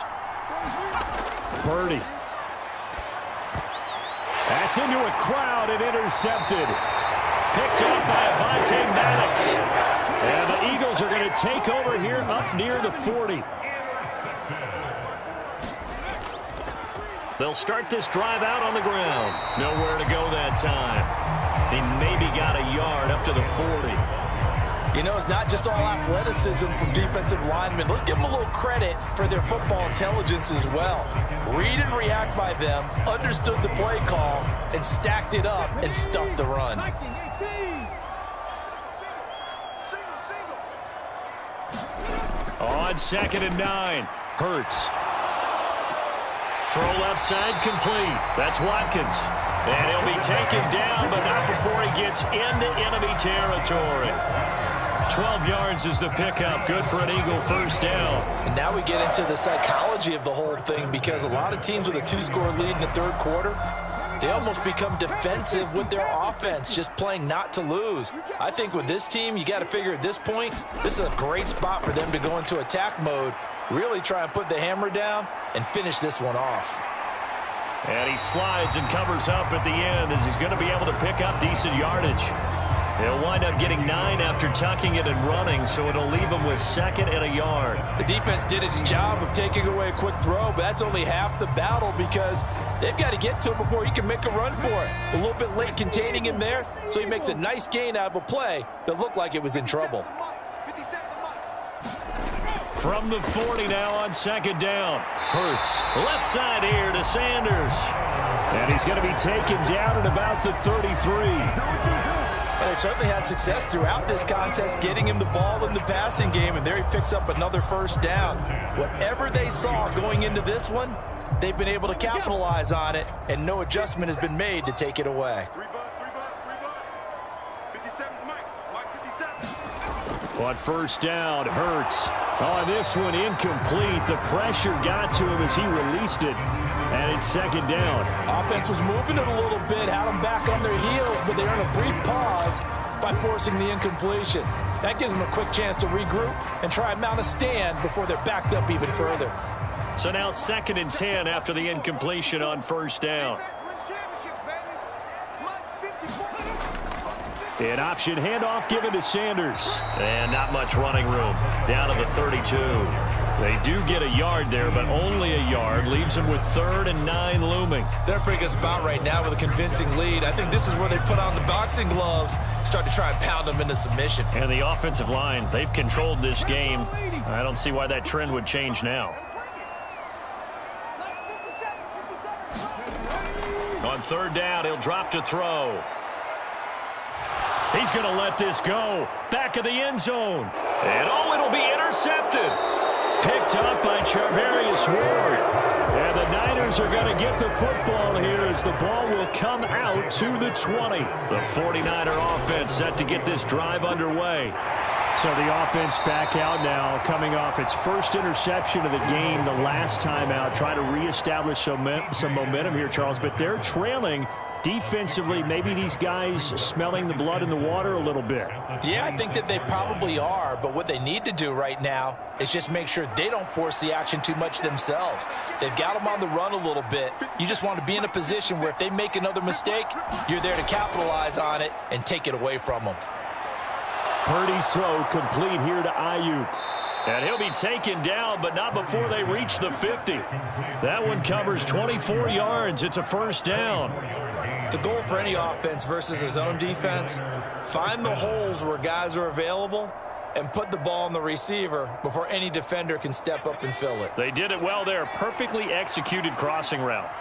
Purdy. That's into a crowd and intercepted. Picked up by Avonte Maddox. And the Eagles are going to take over here up near the 40. They'll start this drive out on the ground. Nowhere to go that time. He maybe got a yard up to the 40. You know, it's not just all athleticism from defensive linemen. Let's give them a little credit for their football intelligence as well. Read and react by them, understood the play call, and stacked it up and stuffed the run. On 2nd and 9, Hurts. Throw left side complete. That's Watkins. And he'll be taken down, but not before he gets into enemy territory. 12 yards is the pickup. Good for an Eagle first down. And now we get into the psychology of the whole thing, because a lot of teams with a 2-score lead in the 3rd quarter, they almost become defensive with their offense, just playing not to lose. I think with this team, you got to figure at this point, this is a great spot for them to go into attack mode, really try and put the hammer down and finish this one off. And he slides and covers up at the end as he's going to be able to pick up decent yardage. He'll wind up getting 9 after tucking it and running, so it'll leave him with 2nd and a yard. The defense did its job of taking away a quick throw, but that's only half the battle, because they've got to get to him before he can make a run for it. A little bit late containing him there, so he makes a nice gain out of a play that looked like it was in trouble. From the 40 now on 2nd down. Hurts. Left side here to Sanders. And he's going to be taken down at about the 33. They certainly had success throughout this contest getting him the ball in the passing game, and there he picks up another first down. Whatever they saw going into this one, they've been able to capitalize on it, and no adjustment has been made to take it away. 57's Mike 57. On first down, Hurts. On this one, incomplete. The pressure got to him as he released it. And it's 2nd down. Offense was moving it a little bit, had them back on their heels, but they earned a brief pause by forcing the incompletion. That gives them a quick chance to regroup and try and mount a stand before they're backed up even further. So now 2nd and 10 after the incompletion on first down. An option handoff given to Sanders. And not much running room. Down to the 32. They do get a yard there, but only a yard. Leaves them with 3rd and 9 looming. They're in a pretty good spot right now with a convincing lead. I think this is where they put on the boxing gloves, start to try and pound them into submission. And the offensive line, they've controlled this game. I don't see why that trend would change now. On 3rd down, he'll drop to throw. He's going to let this go. Back of the end zone. And oh, it'll be intercepted. Picked up by Charvarius Ward. And the Niners are going to get the football here as the ball will come out to the 20. The 49er offense set to get this drive underway. So the offense back out now, coming off its first interception of the game the last time out, trying to reestablish some momentum here, Charles. But they're trailing defensively, maybe these guys smelling the blood in the water a little bit. Yeah, I think that they probably are, but what they need to do right now is just make sure they don't force the action too much themselves. They've got them on the run a little bit. You just want to be in a position where if they make another mistake, you're there to capitalize on it and take it away from them. Purdy's throw complete here to Ayuk. And he'll be taken down, but not before they reach the 50. That one covers 24 yards. It's a first down. The goal for any offense versus his own defense, find the holes where guys are available and put the ball on the receiver before any defender can step up and fill it. They did it well there. Perfectly executed crossing route.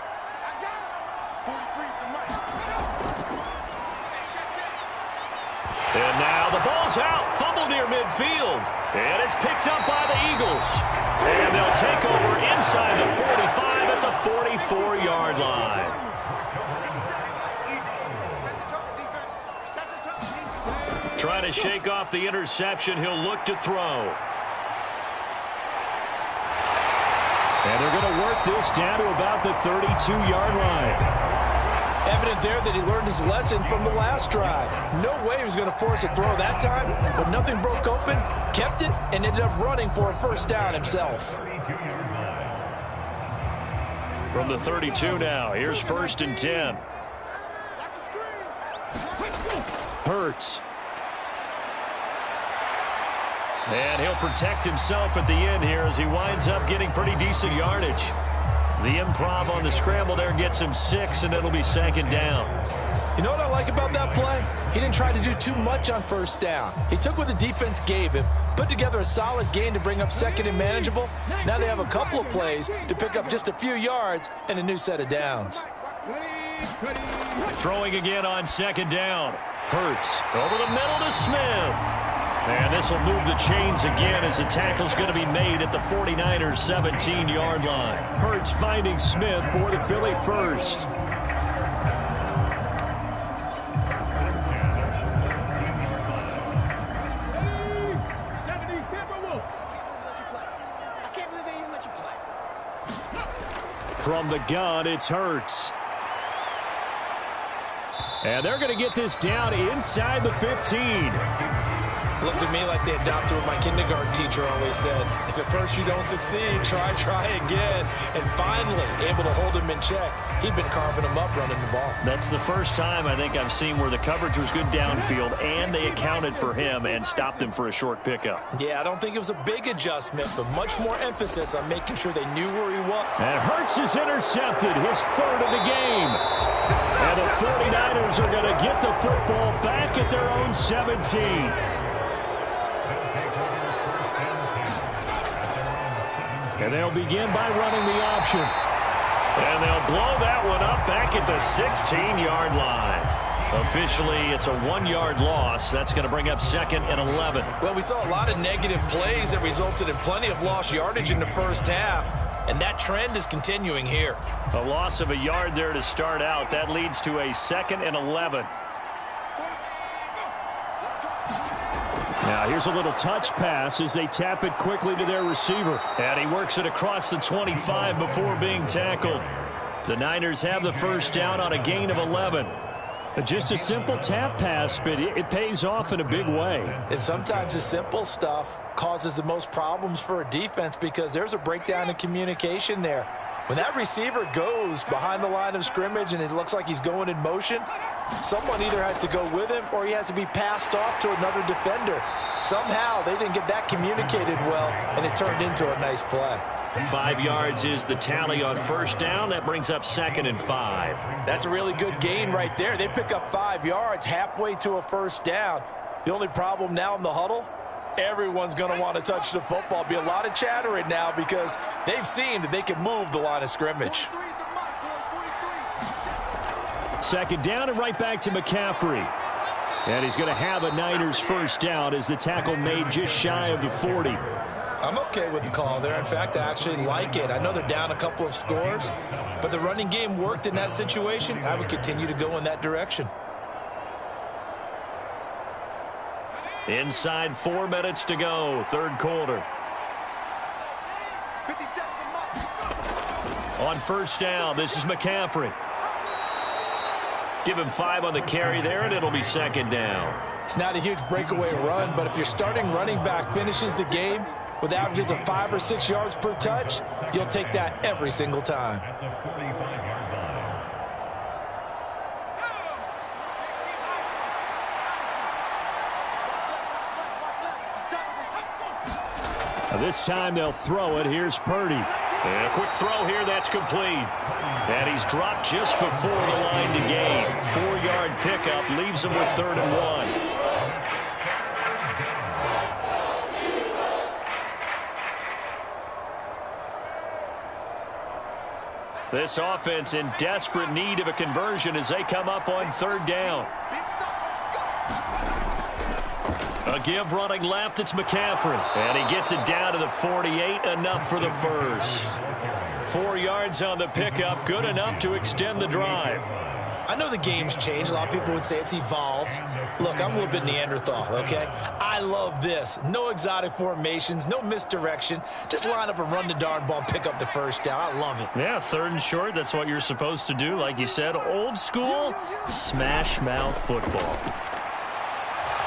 And now the ball's out. Fumble near midfield. And it's picked up by the Eagles. And they'll take over inside the 45 at the 44-yard line. Trying to shake off the interception. He'll look to throw. And they're going to work this down to about the 32-yard line. Evident there that he learned his lesson from the last drive. No way he was going to force a throw that time, but nothing broke open, kept it, and ended up running for a first down himself. From the 32 now, here's 1st and 10. Hurts. And he'll protect himself at the end here as he winds up getting pretty decent yardage. The improv on the scramble there gets him 6, and it'll be 2nd down. You know what I like about that play? He didn't try to do too much on first down. He took what the defense gave him, put together a solid gain to bring up 2nd and manageable. Now they have a couple of plays to pick up just a few yards and a new set of downs. Throwing again on 2nd down. Hurts over the middle to Smith. And this will move the chains again as the tackle's going to be made at the 49ers 17-yard line. Hurts finding Smith for the Philly first. From the gun, it's Hurts. And they're going to get this down inside the 15. Looked to me like they adopted what my kindergarten teacher always said. If at first you don't succeed, try again. And finally, able to hold him in check. He'd been carving him up running the ball. That's the first time I think I've seen where the coverage was good downfield and they accounted for him and stopped him for a short pickup. Yeah, I don't think it was a big adjustment, but much more emphasis on making sure they knew where he was. And Hurts is intercepted, his 3rd of the game. And the 49ers are going to get the football back at their own 17. And they'll begin by running the option. And they'll blow that one up back at the 16-yard line. Officially, it's a 1-yard loss. That's going to bring up 2nd and 11. Well, we saw a lot of negative plays that resulted in plenty of lost yardage in the first half. And that trend is continuing here. A loss of a yard there to start out. That leads to a 2nd and 11. Now here's a little touch pass as they tap it quickly to their receiver. And he works it across the 25 before being tackled. The Niners have the first down on a gain of 11. Just a simple tap pass, but it pays off in a big way. And sometimes the simple stuff causes the most problems for a defense because there's a breakdown in communication there. When that receiver goes behind the line of scrimmage and it looks like he's going in motion, someone either has to go with him or he has to be passed off to another defender. Somehow they didn't get that communicated well, and it turned into a nice play. 5 yards is the tally on first down. That brings up 2nd and 5. That's a really good gain right there. They pick up 5 yards halfway to a first down. The only problem now in the huddle, everyone's going to want to touch the football. Be a lot of chattering now because they've seen that they can move the line of scrimmage. 2nd down and right back to McCaffrey. And he's going to have a Niners first down as the tackle made just shy of the 40. I'm okay with the call there. In fact, I actually like it. I know they're down a couple of scores, but the running game worked in that situation. I would continue to go in that direction. Inside 4 minutes to go, 3rd quarter. On first down, this is McCaffrey. Give him 5 on the carry there, and it'll be second down. It's not a huge breakaway run, but if your starting running back finishes the game with averages of 5 or 6 yards per touch, you'll take that every single time. At the 45-yard line. This time they'll throw it. Here's Purdy. And a quick throw here. That's complete. And he's dropped just before the line to gain. 4-yard pickup leaves him with 3rd and 1. This offense in desperate need of a conversion as they come up on 3rd down. A give running left, it's McCaffrey. And he gets it down to the 48, enough for the first. 4 yards on the pickup, good enough to extend the drive. I know the game's changed. A lot of people would say it's evolved. Look, I'm a little bit Neanderthal, okay? I love this. No exotic formations, no misdirection. Just line up and run the darn ball, pick up the first down. I love it. Yeah, 3rd and short, that's what you're supposed to do. Like you said, old school, smash mouth football.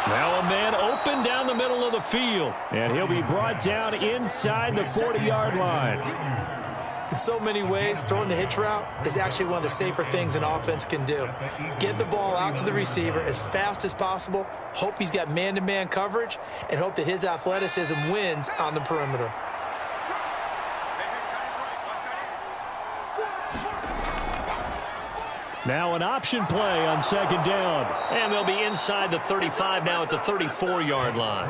Now a man open down the middle of the field. And he'll be brought down inside the 40-yard line. In so many ways, throwing the hitch route is actually one of the safer things an offense can do. Get the ball out to the receiver as fast as possible, hope he's got man-to-man coverage, and hope that his athleticism wins on the perimeter. Now an option play on 2nd down. And they'll be inside the 35 now at the 34-yard line.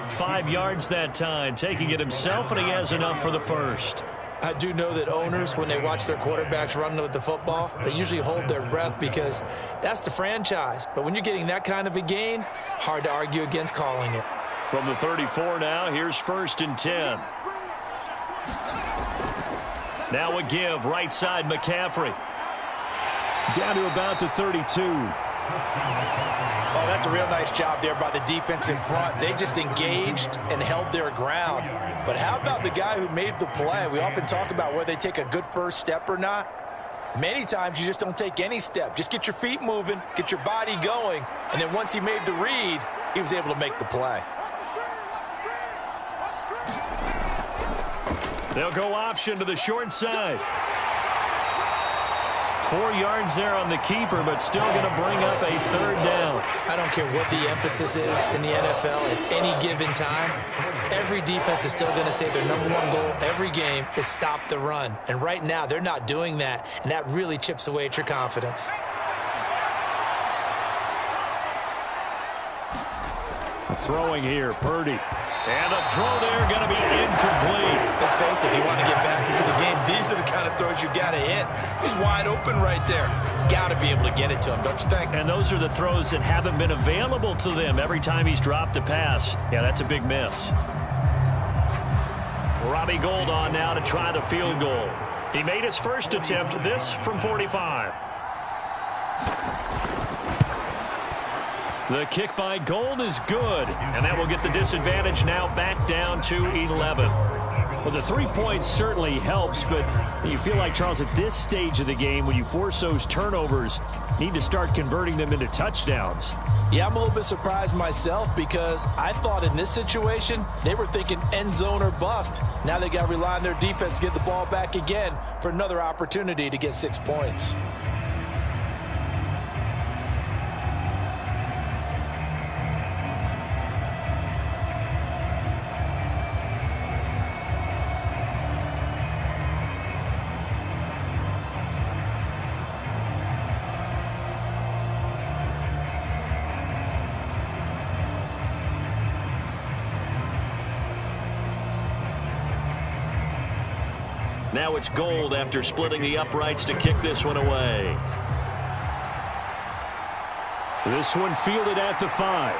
5 yards that time, taking it himself, and he has enough for the first. I do know that owners, when they watch their quarterbacks run with the football, they usually hold their breath because that's the franchise. But when you're getting that kind of a gain, hard to argue against calling it. From the 34 now, here's 1st and 10. Now a give, right side McCaffrey. Down to about the 32. Oh, that's a real nice job there by the defense in front. They just engaged and held their ground. But how about the guy who made the play? We often talk about whether they take a good first step or not. Many times you just don't take any step. Just get your feet moving, get your body going, and then once he made the read, he was able to make the play. They'll go option to the short side. 4 yards there on the keeper, but still going to bring up a 3rd down. I don't care what the emphasis is in the NFL at any given time. Every defense is still going to say their #1 goal every game is stop the run. And right now, they're not doing that, and that really chips away at your confidence. Throwing here, Purdy. And the throw there going to be incomplete. Let's face it, if you want to get back into the game, these are the kind of throws you got to hit. He's wide open right there. Got to be able to get it to him, don't you think? And those are the throws that haven't been available to them every time he's dropped a pass. Yeah, that's a big miss. Robbie Gould on now to try the field goal. He made his first attempt, this from 45. The kick by Gould is good, and that will get the disadvantage now back down to 11. Well, the 3 points certainly helps, but you feel like, Charles, at this stage of the game, when you force those turnovers, need to start converting them into touchdowns. Yeah, I'm a little bit surprised myself because I thought in this situation, they were thinking end zone or bust. Now they got to rely on their defense, get the ball back again for another opportunity to get 6 points. Now it's Gould after splitting the uprights to kick this one away. This one fielded at the 5.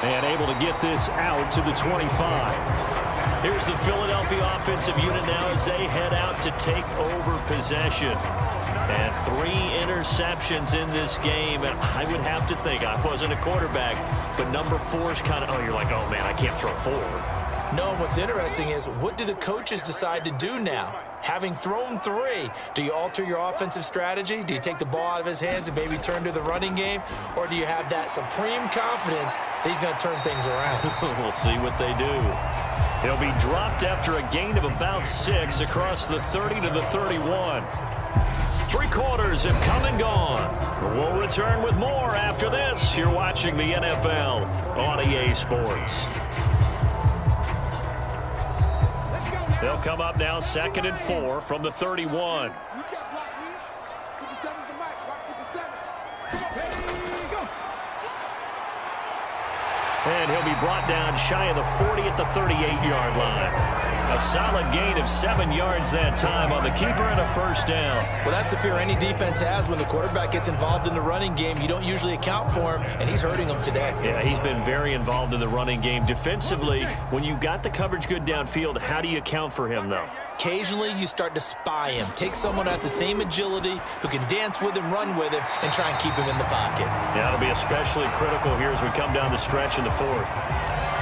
And able to get this out to the 25. Here's the Philadelphia offensive unit now as they head out to take over possession. And 3 interceptions in this game. And I would have to think, I wasn't a quarterback, but number 4 is kind of, oh, you're like, oh, man, I can't throw 4. No, what's interesting is, what do the coaches decide to do now? Having thrown 3, do you alter your offensive strategy? Do you take the ball out of his hands and maybe turn to the running game? Or do you have that supreme confidence that he's going to turn things around? We'll see what they do. He'll be dropped after a gain of about 6 across the 30 to the 31. 3 quarters have come and gone. We'll return with more after this. You're watching the NFL on EA Sports. They'll come up now 2nd and 4 from the 31. And he'll be brought down shy of the 40 at the 38-yard line. A solid gain of 7 yards that time on the keeper and a first down. Well, that's the fear any defense has when the quarterback gets involved in the running game. You don't usually account for him, and he's hurting them today. Yeah, he's been very involved in the running game. Defensively, when you got the coverage good downfield, how do you account for him, though? Occasionally, you start to spy him. Take someone who has the same agility, who can dance with him, run with him, and try and keep him in the pocket. Yeah, that'll be especially critical here as we come down the stretch in the 4th.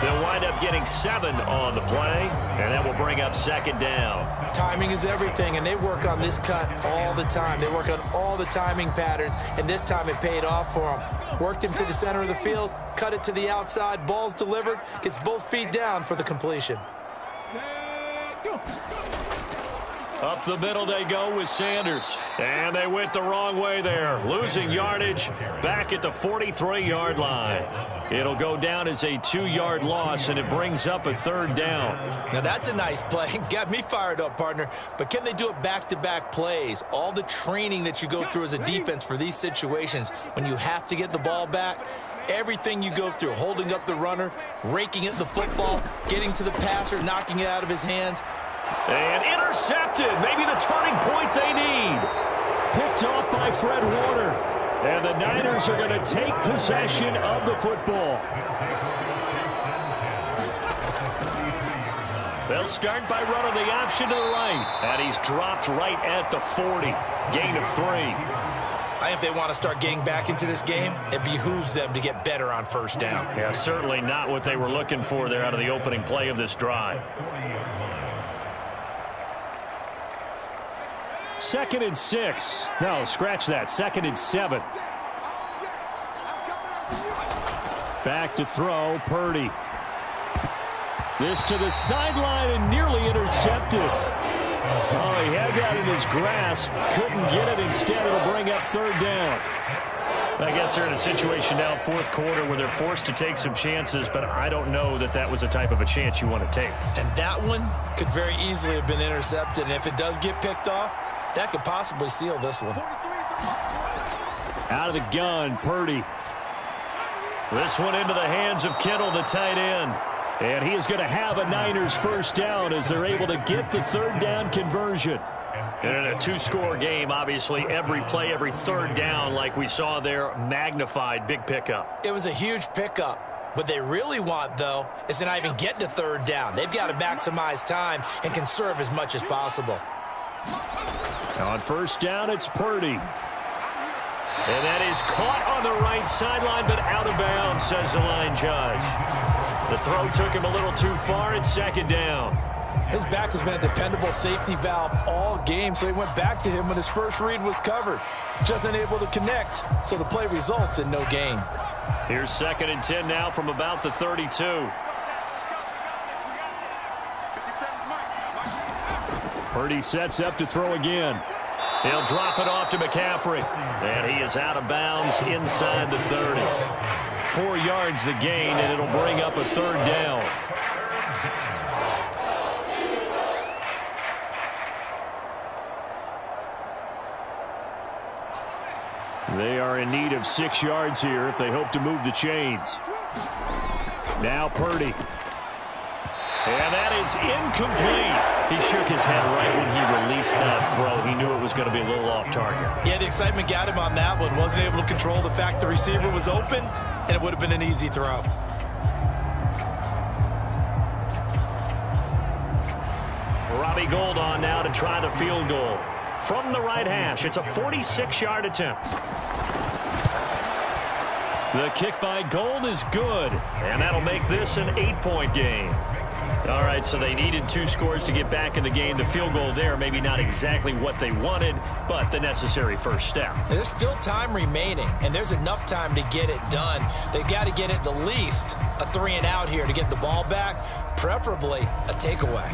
They'll wind up getting 7 on the play, and that will bring up 2nd down. Timing is everything, and they work on this cut all the time. They work on all the timing patterns, and this time it paid off for them. Worked him to the center of the field, cut it to the outside, ball's delivered, gets both feet down for the completion. Up the middle they go with Sanders. And they went the wrong way there. Losing yardage back at the 43-yard line. It'll go down as a 2-yard loss, and it brings up a 3rd down. Now that's a nice play. Got me fired up, partner. But can they do it back-to-back plays? All the training that you go through as a defense for these situations, when you have to get the ball back, everything you go through, holding up the runner, raking at the football, getting to the passer, knocking it out of his hands. And intercepted. Maybe the turning point they need. Picked off by Fred Warner. And the Niners are going to take possession of the football. They'll start by running the option to the right. And he's dropped right at the 40. Gain of 3. I think if they want to start getting back into this game, it behooves them to get better on 1st down. Yeah, certainly not what they were looking for there out of the opening play of this drive. 2nd and 6. No, scratch that. 2nd and 7. Back to throw, Purdy. This to the sideline and nearly intercepted. Oh, he had that in his grasp. Couldn't get it. Instead, it'll bring up 3rd down. I guess they're in a situation now, 4th quarter, where they're forced to take some chances, but I don't know that that was the type of a chance you want to take. And that one could very easily have been intercepted. And if it does get picked off, that could possibly seal this one. Out of the gun, Purdy. This one into the hands of Kittle, the tight end. And he is going to have a Niners 1st down as they're able to get the 3rd down conversion. And in a 2-score game, obviously, every play, every 3rd down, like we saw there, magnified, big pickup. It was a huge pickup. What they really want, though, is to not even get to 3rd down. They've got to maximize time and conserve as much as possible. On 1st down, it's Purdy. And that is caught on the right sideline, but out of bounds, says the line judge. The throw took him a little too far. It's 2nd down. His back has been a dependable safety valve all game, so he went back to him when his first read was covered. Just unable to connect, so the play results in no gain. Here's 2nd and 10 now from about the 32. Purdy sets up to throw again. He'll drop it off to McCaffrey. And he is out of bounds inside the 30. 4 yards the gain, and it'll bring up a 3rd down. They are in need of 6 yards here if they hope to move the chains. Now Purdy. And that is incomplete. He shook his head right when he released that throw. He knew it was going to be a little off target. Yeah, the excitement got him on that one. Wasn't able to control the fact the receiver was open, and it would have been an easy throw. Robbie Gould on now to try the field goal. From the right hash, it's a 46-yard attempt. The kick by Gould is good, and that'll make this an 8-point game. All right, so they needed 2 scores to get back in the game. The field goal there, maybe not exactly what they wanted, but the necessary first step. There's still time remaining, and there's enough time to get it done. They've got to get at the least a 3-and-out here to get the ball back, preferably a takeaway.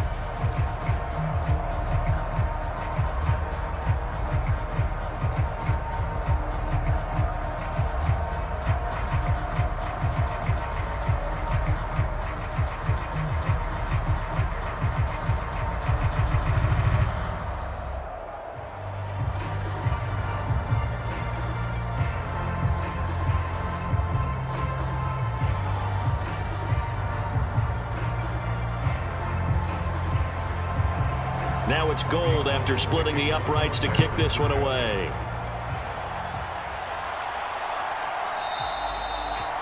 Now it's Gold after splitting the uprights to kick this one away.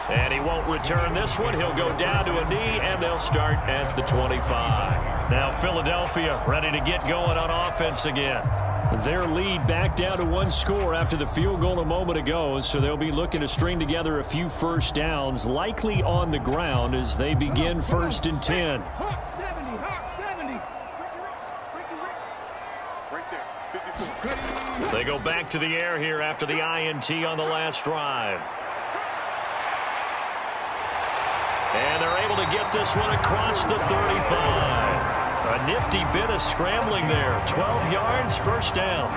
And he won't return this one. He'll go down to a knee, and they'll start at the 25. Now Philadelphia ready to get going on offense again. Their lead back down to 1 score after the field goal a moment ago, so they'll be looking to string together a few first downs, likely on the ground as they begin 1st and 10. They go back to the air here after the INT on the last drive. And they're able to get this one across the 35. A nifty bit of scrambling there. 12 yards, first down.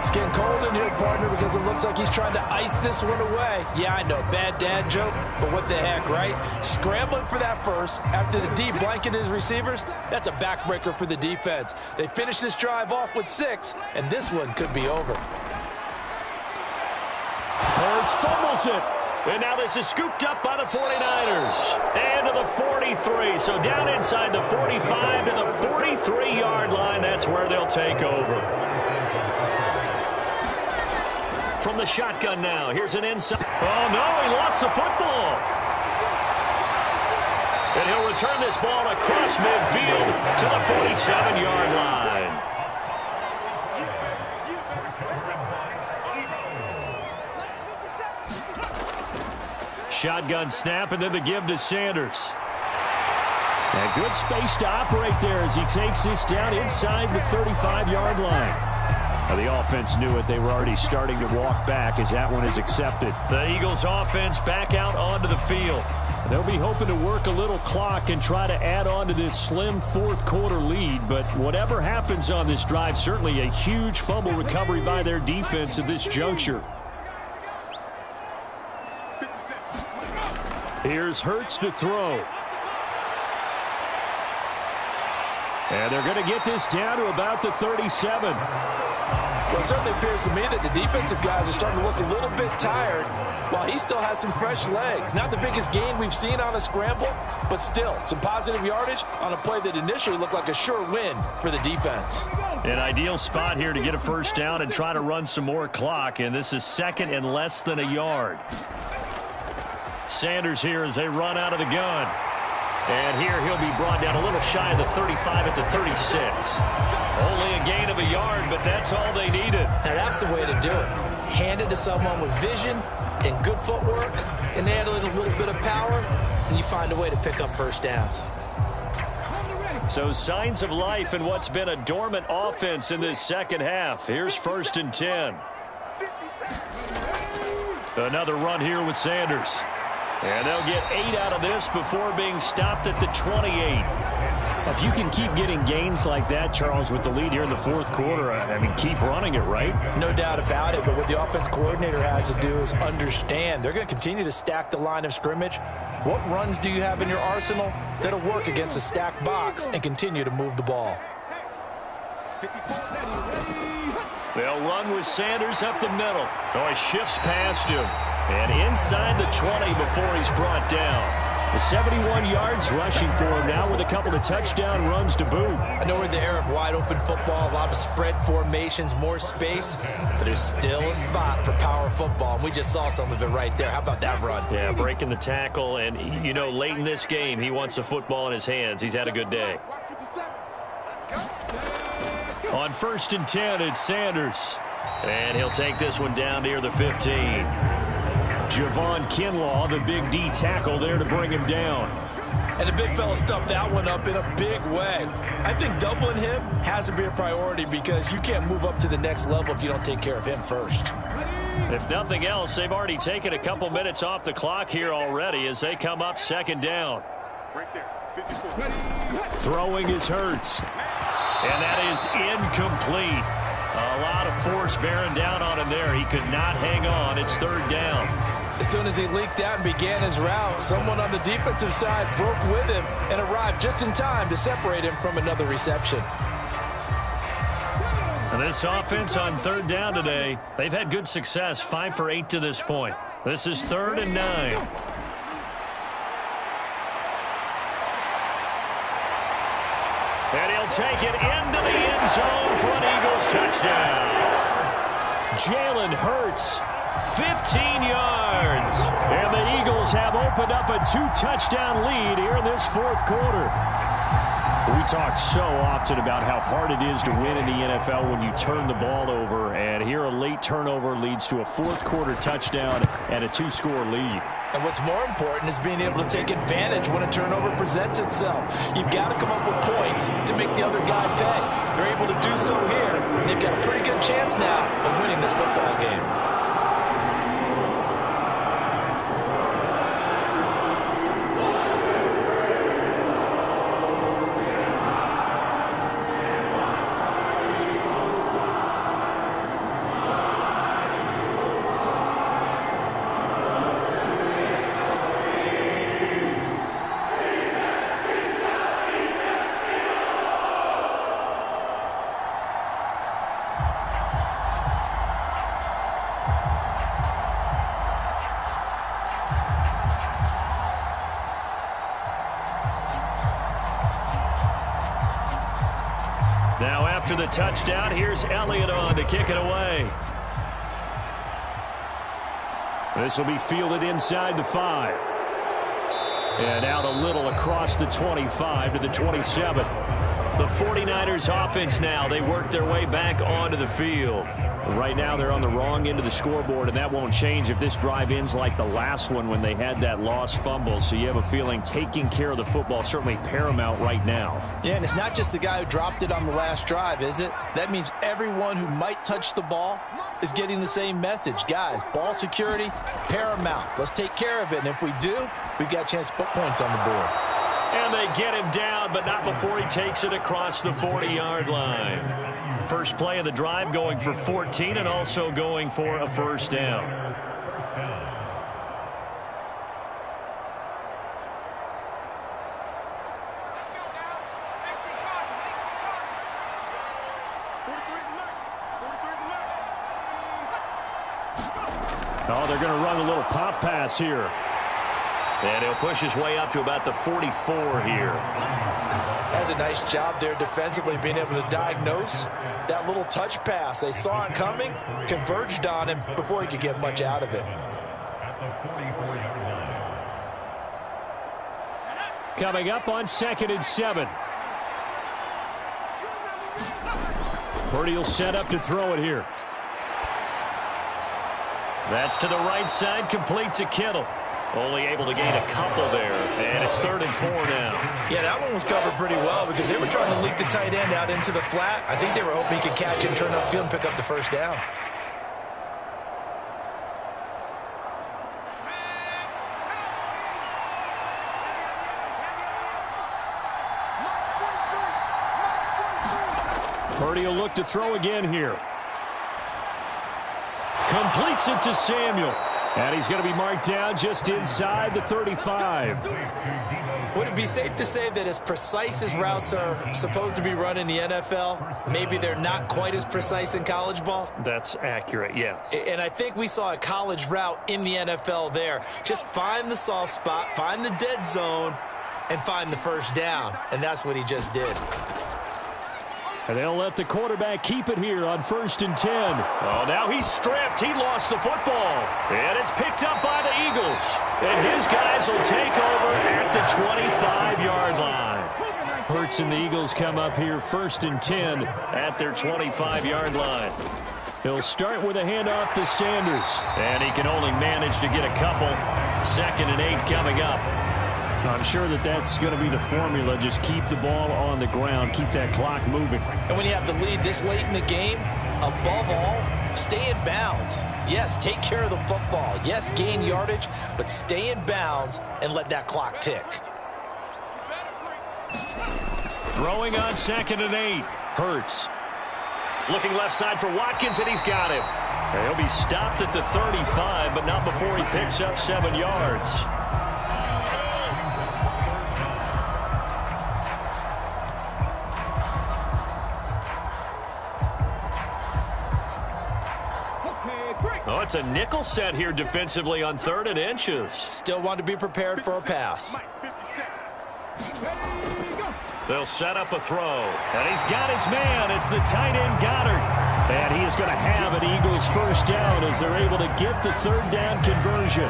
It's getting cold in here, partner, because it looks like he's trying to ice this one away. Yeah, I know, bad dad joke, but what the heck, right? Scrambling for that first after the D blanketed his receivers, that's a backbreaker for the defense. They finish this drive off with 6, and this one could be over. Hurts fumbles it. And now this is scooped up by the 49ers. And to the 43. So down inside the 45 to the 43-yard line. That's where they'll take over. From the shotgun now. Here's an inside. Oh, no, he lost the football. And he'll return this ball across midfield to the 47-yard line. Shotgun snap, and then the give to Sanders. And good space to operate there as he takes this down inside the 35-yard line. Now the offense knew it. They were already starting to walk back as that one is accepted. The Eagles offense back out onto the field. They'll be hoping to work a little clock and try to add on to this slim fourth-quarter lead. But whatever happens on this drive, certainly a huge fumble recovery by their defense at this juncture. Here's Hurts to throw. And they're going to get this down to about the 37. Well, it certainly appears to me that the defensive guys are starting to look a little bit tired while he still has some fresh legs. Not the biggest gain we've seen on a scramble, but still some positive yardage on a play that initially looked like a sure win for the defense. An ideal spot here to get a first down and try to run some more clock, and this is 2nd and less than a yard. Sanders here as they run out of the gun. And here he'll be brought down a little shy of the 35 at the 36. Only a gain of a yard, but that's all they needed. Now that's the way to do it. Hand it to someone with vision and good footwork, and add a little bit of power, and you find a way to pick up first downs. So signs of life in what's been a dormant offense in this second half. Here's 1st and 10. Another run here with Sanders. And they'll get 8 out of this before being stopped at the 28. If you can keep getting gains like that, Charles, with the lead here in the 4th quarter, I mean, keep running it, right? No doubt about it, but what the offense coordinator has to do is understand. They're going to continue to stack the line of scrimmage. What runs do you have in your arsenal that'll work against a stacked box and continue to move the ball? They'll run with Sanders up the middle. Oh, he shifts past him. And inside the 20 before he's brought down. The 71 yards rushing for him now with a couple of touchdown runs to boot. I know we're in the era of wide-open football, a lot of spread formations, more space, but there's still a spot for power football, and we just saw some of it right there. How about that run? Yeah, breaking the tackle, and, you know, late in this game, he wants the football in his hands. He's had a good day. On 1st and 10, it's Sanders. And he'll take this one down near the 15. Javon Kinlaw, the big D tackle there to bring him down. And the big fella stuffed that one up in a big way. I think doubling him has to be a priority because you can't move up to the next level if you don't take care of him first. If nothing else, they've already taken a couple minutes off the clock here already as they come up second down. Right there. 54. Throwing is Hurts. And that is incomplete. A lot of force bearing down on him there. He could not hang on. It's third down. As soon as he leaked out and began his route, someone on the defensive side broke with him and arrived just in time to separate him from another reception. And this offense on third down today, they've had good success, 5 for 8 to this point. This is 3rd and 9. And he'll take it into the end zone for an Eagles touchdown. Jalen Hurts, 15 yards. And the Eagles have opened up a 2-touchdown lead here in this fourth quarter. We talk so often about how hard it is to win in the NFL when you turn the ball over, and here a late turnover leads to a fourth-quarter touchdown and a 2-score lead. And what's more important is being able to take advantage when a turnover presents itself. You've got to come up with points to make the other guy pay. They're able to do so here, and they've got a pretty good chance now of winning this football game. Now after the touchdown, here's Elliott on to kick it away. This will be fielded inside the 5. And out a little across the 25 to the 27. The 49ers offense now, they work their way back onto the field. Right now they're on the wrong end of the scoreboard, and that won't change if this drive ends like the last one when they had that lost fumble. So you have a feeling taking care of the football certainly paramount right now. Yeah, and it's not just the guy who dropped it on the last drive, is it? That means everyone who might touch the ball is getting the same message. Guys, ball security, paramount. Let's take care of it, and if we do, we've got a chance to put points on the board. And they get him down, but not before he takes it across the 40-yard line. First play of the drive going for 14 and also going for a first down. Oh, they're going to run a little pop pass here. And he'll push his way up to about the 44 here. Has a nice job there defensively, being able to diagnose that little touch pass. They saw it coming, converged on him before he could get much out of it. Coming up on 2nd and 7. Purdy will set up to throw it here. That's to the right side, complete to Kittle. Only able to gain a couple there, and it's 3rd and 4 now. Yeah, that one was covered pretty well because they were trying to leak the tight end out into the flat. I think they were hoping he could catch it and turn upfield and pick up the first down. Purdy will look to throw again here. Completes it to Samuel. And he's going to be marked down just inside the 35. Would it be safe to say that as precise as routes are supposed to be run in the NFL, maybe they're not quite as precise in college ball? That's accurate, yes. And I think we saw a college route in the NFL there. Just find the soft spot, find the dead zone, and find the first down. And that's what he just did. And they'll let the quarterback keep it here on 1st and 10. Oh, now he's stripped. He lost the football. And it's picked up by the Eagles. And his guys will take over at the 25-yard line. Hurts and the Eagles come up here 1st and 10 at their 25-yard line. He'll start with a handoff to Sanders. And he can only manage to get a couple. 2nd and 8 coming up. I'm sure that's going to be the formula. Just keep the ball on the ground, keep that clock moving. And when you have the lead this late in the game, above all, stay in bounds. Yes, take care of the football. Yes, gain yardage, but stay in bounds and let that clock tick. Throwing on 2nd and 8. Hurts. Looking left side for Watkins, and he's got him. And he'll be stopped at the 35, but not before he picks up 7 yards. Oh, it's a nickel set here defensively on 3rd and inches. Still want to be prepared for a pass. They'll set up a throw. And he's got his man. It's the tight end Goddard. And he is going to have an Eagles first down as they're able to get the 3rd down conversion.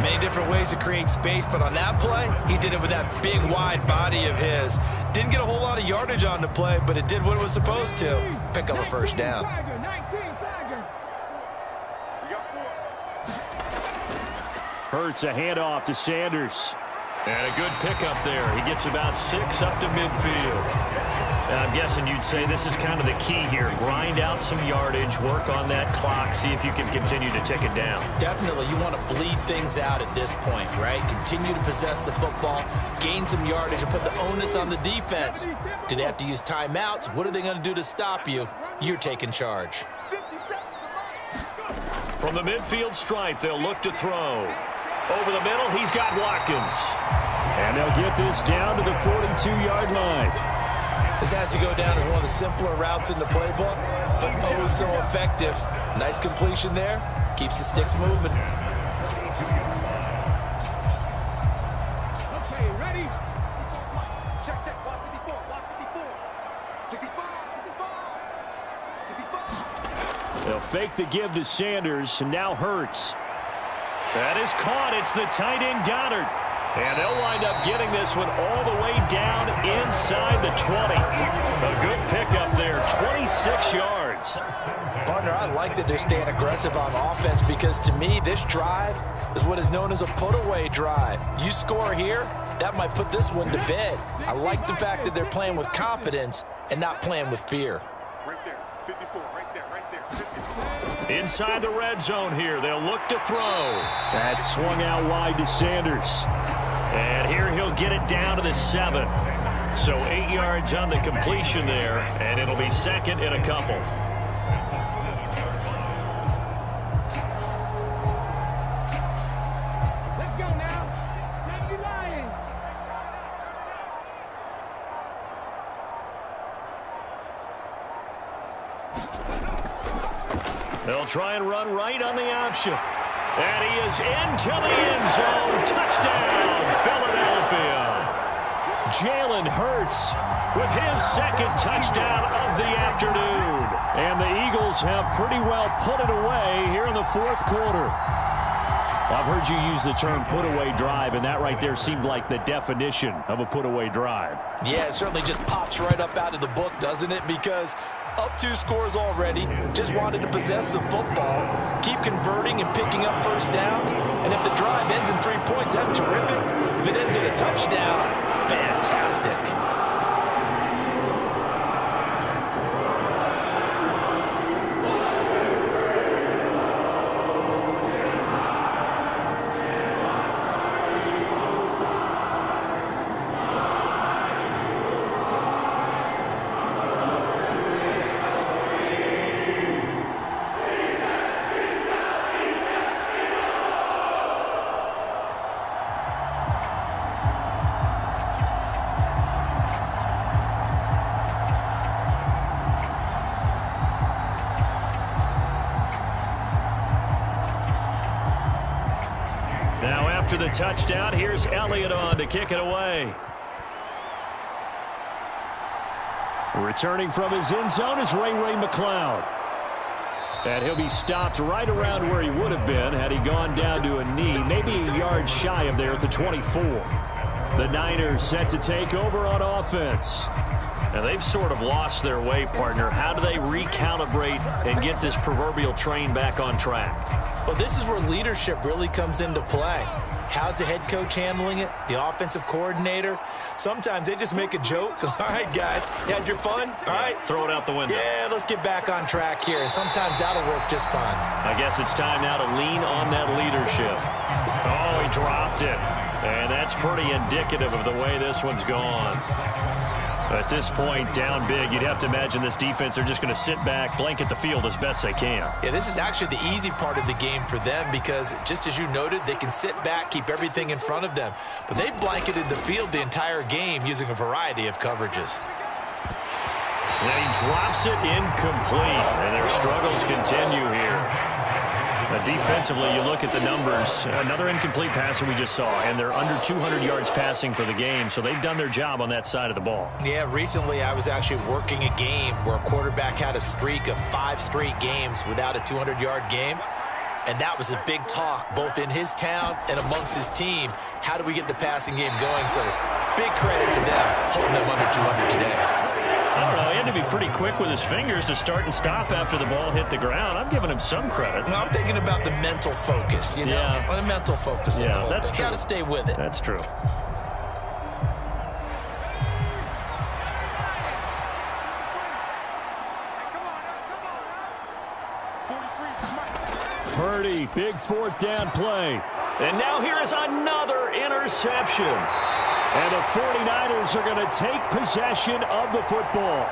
Many different ways to create space, but on that play, he did it with that big, wide body of his. Didn't get a whole lot of yardage on the play, but it did what it was supposed to. Pick up a first down. Hurts a handoff to Sanders. And a good pickup there. He gets about 6 up to midfield. Now, I'm guessing you'd say this is kind of the key here. Grind out some yardage, work on that clock, see if you can continue to tick it down. Definitely. You want to bleed things out at this point, right? Continue to possess the football, gain some yardage, and put the onus on the defense. Do they have to use timeouts? What are they going to do to stop you? You're taking charge. From the midfield stripe, they'll look to throw. Over the middle, he's got Watkins. And they'll get this down to the 42-yard line. This has to go down as one of the simpler routes in the playbook, but oh so effective. Nice completion there. Keeps the sticks moving. Okay, ready? Check, check. Watch 54, watch 54. 65, 65, 65. They'll fake the give to Sanders, and now Hurts. That is caught. It's the tight end Goddard. And they'll wind up getting this one all the way down inside the 20. A good pickup there, 26 yards. Partner, I like that they're staying aggressive on offense because to me, this drive is what is known as a put-away drive. You score here, that might put this one to bed. I like the fact that they're playing with confidence and not playing with fear. Right there, 54, right there, right there, 54. Inside the red zone here, they'll look to throw. That's swung out wide to Sanders. And here he'll get it down to the 7. So 8 yards on the completion there, and it'll be 2nd and a couple. Let's go now. Time to be lying. They'll try and run right on the option. And he is into the end zone. Touchdown, Philadelphia. Jalen Hurts with his 2nd touchdown of the afternoon. And the Eagles have pretty well put it away here in the 4th quarter. I've heard you use the term put-away drive, and that right there seemed like the definition of a put-away drive. Yeah, it certainly just pops right up out of the book, doesn't it? Because up 2 scores already, just wanted to possess the football, keep converting and picking up first downs, and if the drive ends in 3 points, that's terrific. If it ends in a touchdown, fantastic. After the touchdown, here's Elliott on to kick it away. Returning from his end zone is Ray McCloud. And he'll be stopped right around where he would have been had he gone down to a knee, maybe a yard shy of there at the 24. The Niners set to take over on offense. And they've sort of lost their way, partner. How do they recalibrate and get this proverbial train back on track? Well, this is where leadership really comes into play. How's the head coach handling it? The offensive coordinator? Sometimes they just make a joke. All right, guys, you had your fun? All right. Throw it out the window. Yeah, let's get back on track here. And sometimes that'll work just fine. I guess it's time now to lean on that leadership. Oh, he dropped it. And that's pretty indicative of the way this one's gone. At this point, down big, you'd have to imagine this defense are just going to sit back, blanket the field as best they can. Yeah, this is actually the easy part of the game for them because, just as you noted, they can sit back, keep everything in front of them. But they've blanketed the field the entire game using a variety of coverages. And he drops it incomplete, and their struggles continue here. Defensively, you look at the numbers. Another incomplete passer we just saw, and they're under 200 yards passing for the game, so they've done their job on that side of the ball. Yeah, recently I was actually working a game where a quarterback had a streak of 5 straight games without a 200-yard game, and that was a big talk both in his town and amongst his team. How do we get the passing game going? So big credit to them holding them under 200 today. I don't know. He had to be pretty quick with his fingers to start and stop after the ball hit the ground. I'm giving him some credit. Well, I'm thinking about the mental focus, you know? Yeah. The mental focus. Yeah, that's true. Got to stay with it. That's true. Purdy, big 4th down play. And now here is another interception. And the 49ers are going to take possession of the football.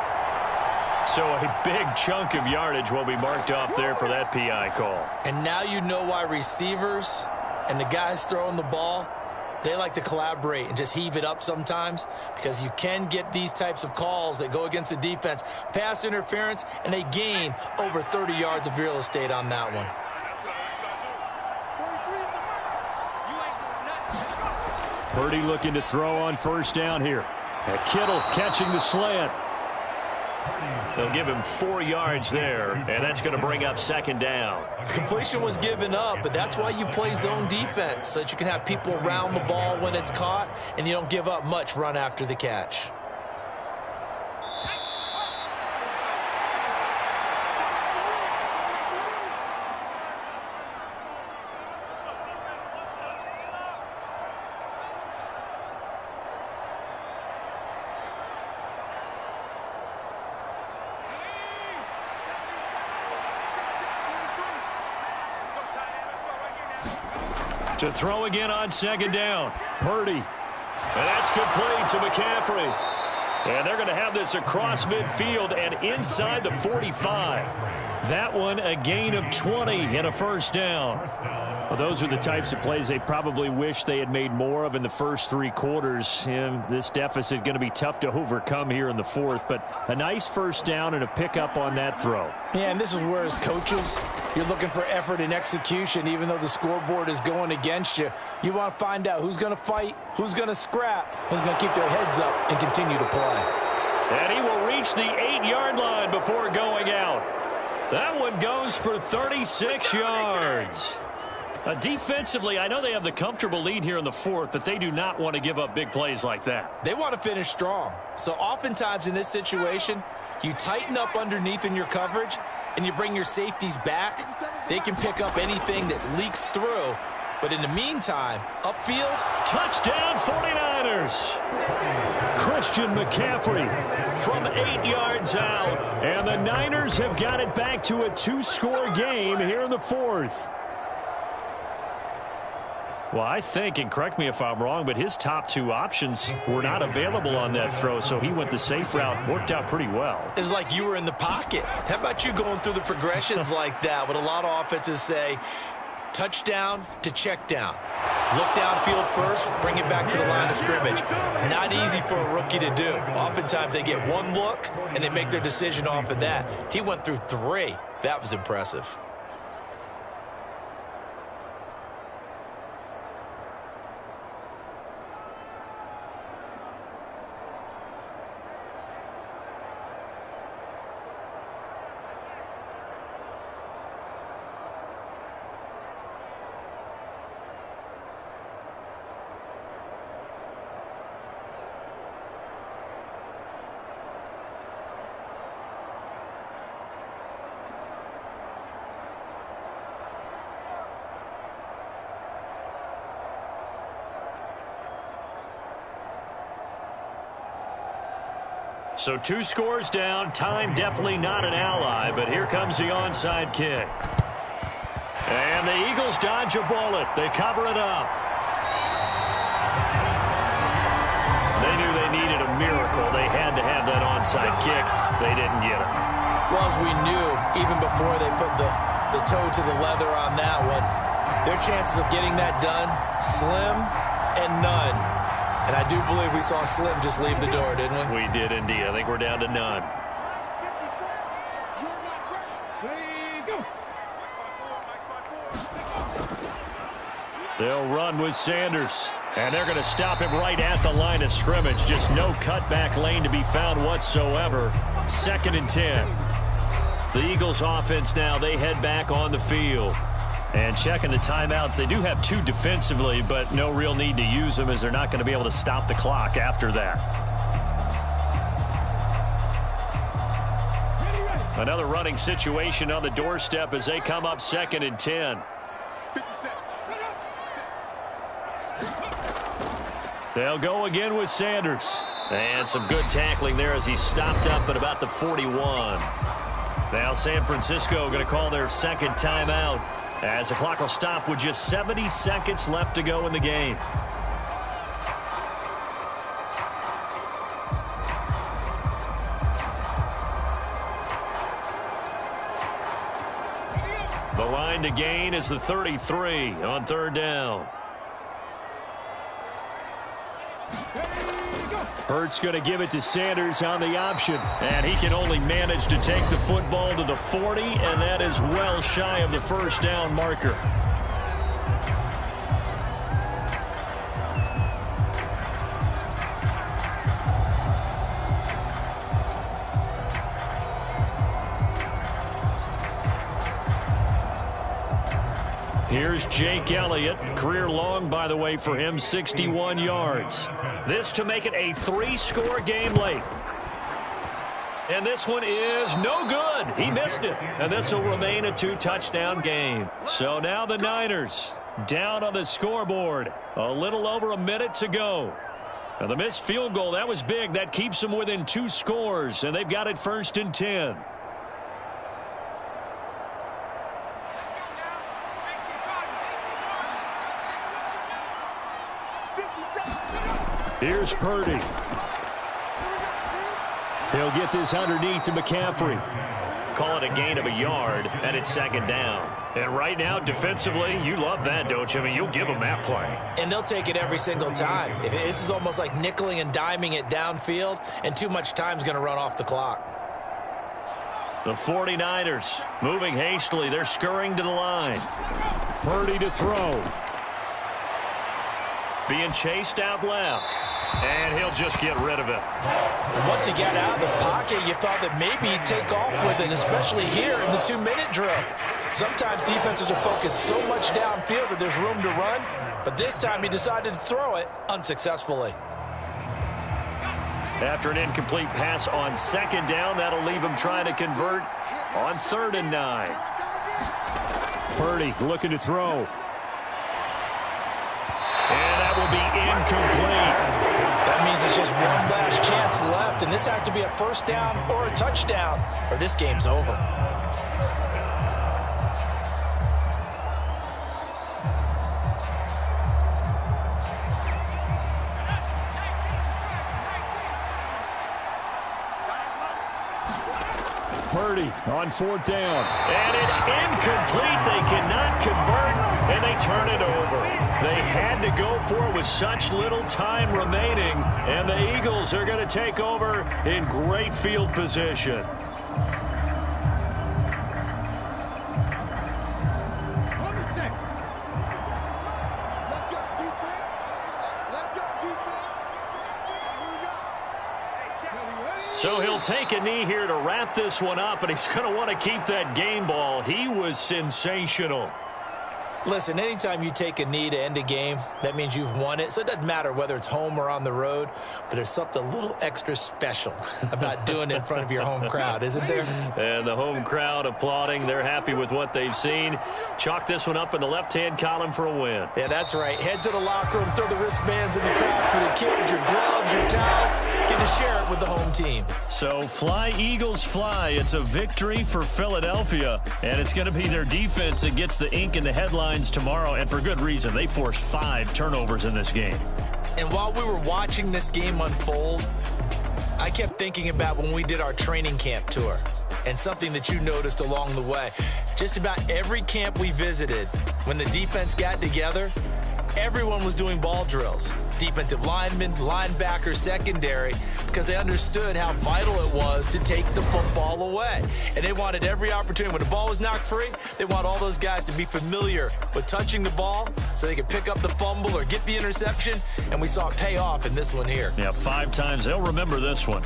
So a big chunk of yardage will be marked off there for that PI call. And now you know why receivers and the guys throwing the ball, they like to collaborate and just heave it up sometimes because you can get these types of calls that go against the defense. Pass interference, and they gain over 30 yards of real estate on that one. Purdy looking to throw on 1st down here. Kittle catching the slant. They'll give him 4 yards there, and that's going to bring up 2nd down. Completion was given up, but that's why you play zone defense, so that you can have people around the ball when it's caught, and you don't give up much run after the catch. To throw again on 2nd down. Purdy. And that's complete to McCaffrey. And they're going to have this across midfield and inside the 45. That one a gain of 20 and a 1st down. Well, those are the types of plays they probably wish they had made more of in the first 3 quarters. And this deficit going to be tough to overcome here in the 4th. But a nice 1st down and a pickup on that throw. Yeah, and this is where as coaches, you're looking for effort and execution. Even though the scoreboard is going against you, you want to find out who's going to fight, who's going to scrap, who's going to keep their heads up and continue to play. And he will reach the 8-yard line before going out. That one goes for 36 yards. Defensively, I know they have the comfortable lead here in the 4th, but they do not want to give up big plays like that. They want to finish strong. So oftentimes in this situation, you tighten up underneath in your coverage and you bring your safeties back. They can pick up anything that leaks through. But in the meantime, upfield. Touchdown 49ers. Christian McCaffrey from 8 yards out. And the Niners have got it back to a 2-score game here in the 4th. Well, I think, and correct me if I'm wrong, but his top 2 options were not available on that throw, so he went the safe route. Worked out pretty well. It was like you were in the pocket. How about you going through the progressions like that? What a lot of offenses say, touchdown to check down. Look downfield first, bring it back to the line of scrimmage. Not easy for a rookie to do. Oftentimes they get one look, and they make their decision off of that. He went through 3. That was impressive. So 2 scores down. Time definitely not an ally, but here comes the onside kick. And the Eagles dodge a bullet. They cover it up. They knew they needed a miracle. They had to have that onside kick. They didn't get it. Well, as we knew, even before they put the toe to the leather on that one, their chances of getting that done, slim and none. And I do believe we saw Slim just leave the door, didn't we? We did indeed. I think we're down to none. They'll run with Sanders. And they're going to stop him right at the line of scrimmage. Just no cutback lane to be found whatsoever. 2nd and 10. The Eagles offense now, they head back on the field. And checking the timeouts, they do have 2 defensively, but no real need to use them as they're not going to be able to stop the clock after that. Another running situation on the doorstep as they come up 2nd and 10. They'll go again with Sanders. And some good tackling there as he stopped up at about the 41. Now San Francisco going to call their 2nd timeout as the clock will stop with just 70 seconds left to go in the game. The line to gain is the 33 on 3rd down. Hurts going to give it to Sanders on the option. And he can only manage to take the football to the 40, and that is well shy of the 1st down marker. Here's Jake Elliott. Career long, by the way, for him, 61 yards. This to make it a 3-score game late. And this one is no good. He missed it. And this will remain a 2-touchdown game. So now the Niners down on the scoreboard. A little over a minute to go. Now the missed field goal, that was big. That keeps them within 2 scores. And they've got it 1st and 10. Here's Purdy. He'll get this underneath to McCaffrey. Call it a gain of a yard, and it's 2nd down. And right now, defensively, you love that, don't you? I mean, you'll give them that play. And they'll take it every single time. This is almost like nickeling and diming it downfield, and too much time's going to run off the clock. The 49ers moving hastily. They're scurrying to the line. Purdy to throw. Being chased out left. And he'll just get rid of it. Once he got out of the pocket, you thought that maybe he'd take off with it, especially here in the 2-minute drill. Sometimes defenses are focused so much downfield that there's room to run, but this time he decided to throw it unsuccessfully. After an incomplete pass on 2nd down, that'll leave him trying to convert on 3rd and 9. Purdy looking to throw. And that will be incomplete. That means it's just one last chance left, and this has to be a 1st down or a touchdown, or this game's over. Purdy on 4th down. And it's incomplete. They cannot convert, and they turn it over. They had to go for it with such little time remaining, and the Eagles are going to take over in great field position. So he'll take a knee here to wrap this one up, and he's going to want to keep that game ball. He was sensational. Listen, anytime you take a knee to end a game, that means you've won it. So it doesn't matter whether it's home or on the road, but there's something a little extra special about doing it in front of your home crowd, isn't there? And the home crowd applauding. They're happy with what they've seen. Chalk this one up in the left-hand column for a win. Yeah, that's right. Head to the locker room, throw the wristbands in the crowd for the kids, your gloves, use your towels, get to share it with the home team. So fly, Eagles, fly. It's a victory for Philadelphia, and it's going to be their defense that gets the ink in the headlines tomorrow, and for good reason. They forced 5 turnovers in this game. And while we were watching this game unfold, I kept thinking about when we did our training camp tour and something that you noticed along the way. Just about every camp we visited, when the defense got together, everyone was doing ball drills. Defensive linemen, linebackers, secondary, because they understood how vital it was to take the football away. And they wanted every opportunity. When the ball was knocked free, they want all those guys to be familiar with touching the ball so they could pick up the fumble or get the interception. And we saw it pay off in this one here. Yeah, 5 times. They'll remember this one.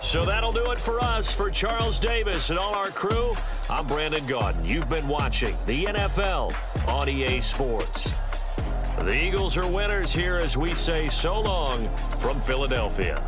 So that'll do it for us. For Charles Davis and all our crew, I'm Brandon Gaudin. You've been watching the NFL on EA Sports. The Eagles are winners here as we say so long from Philadelphia.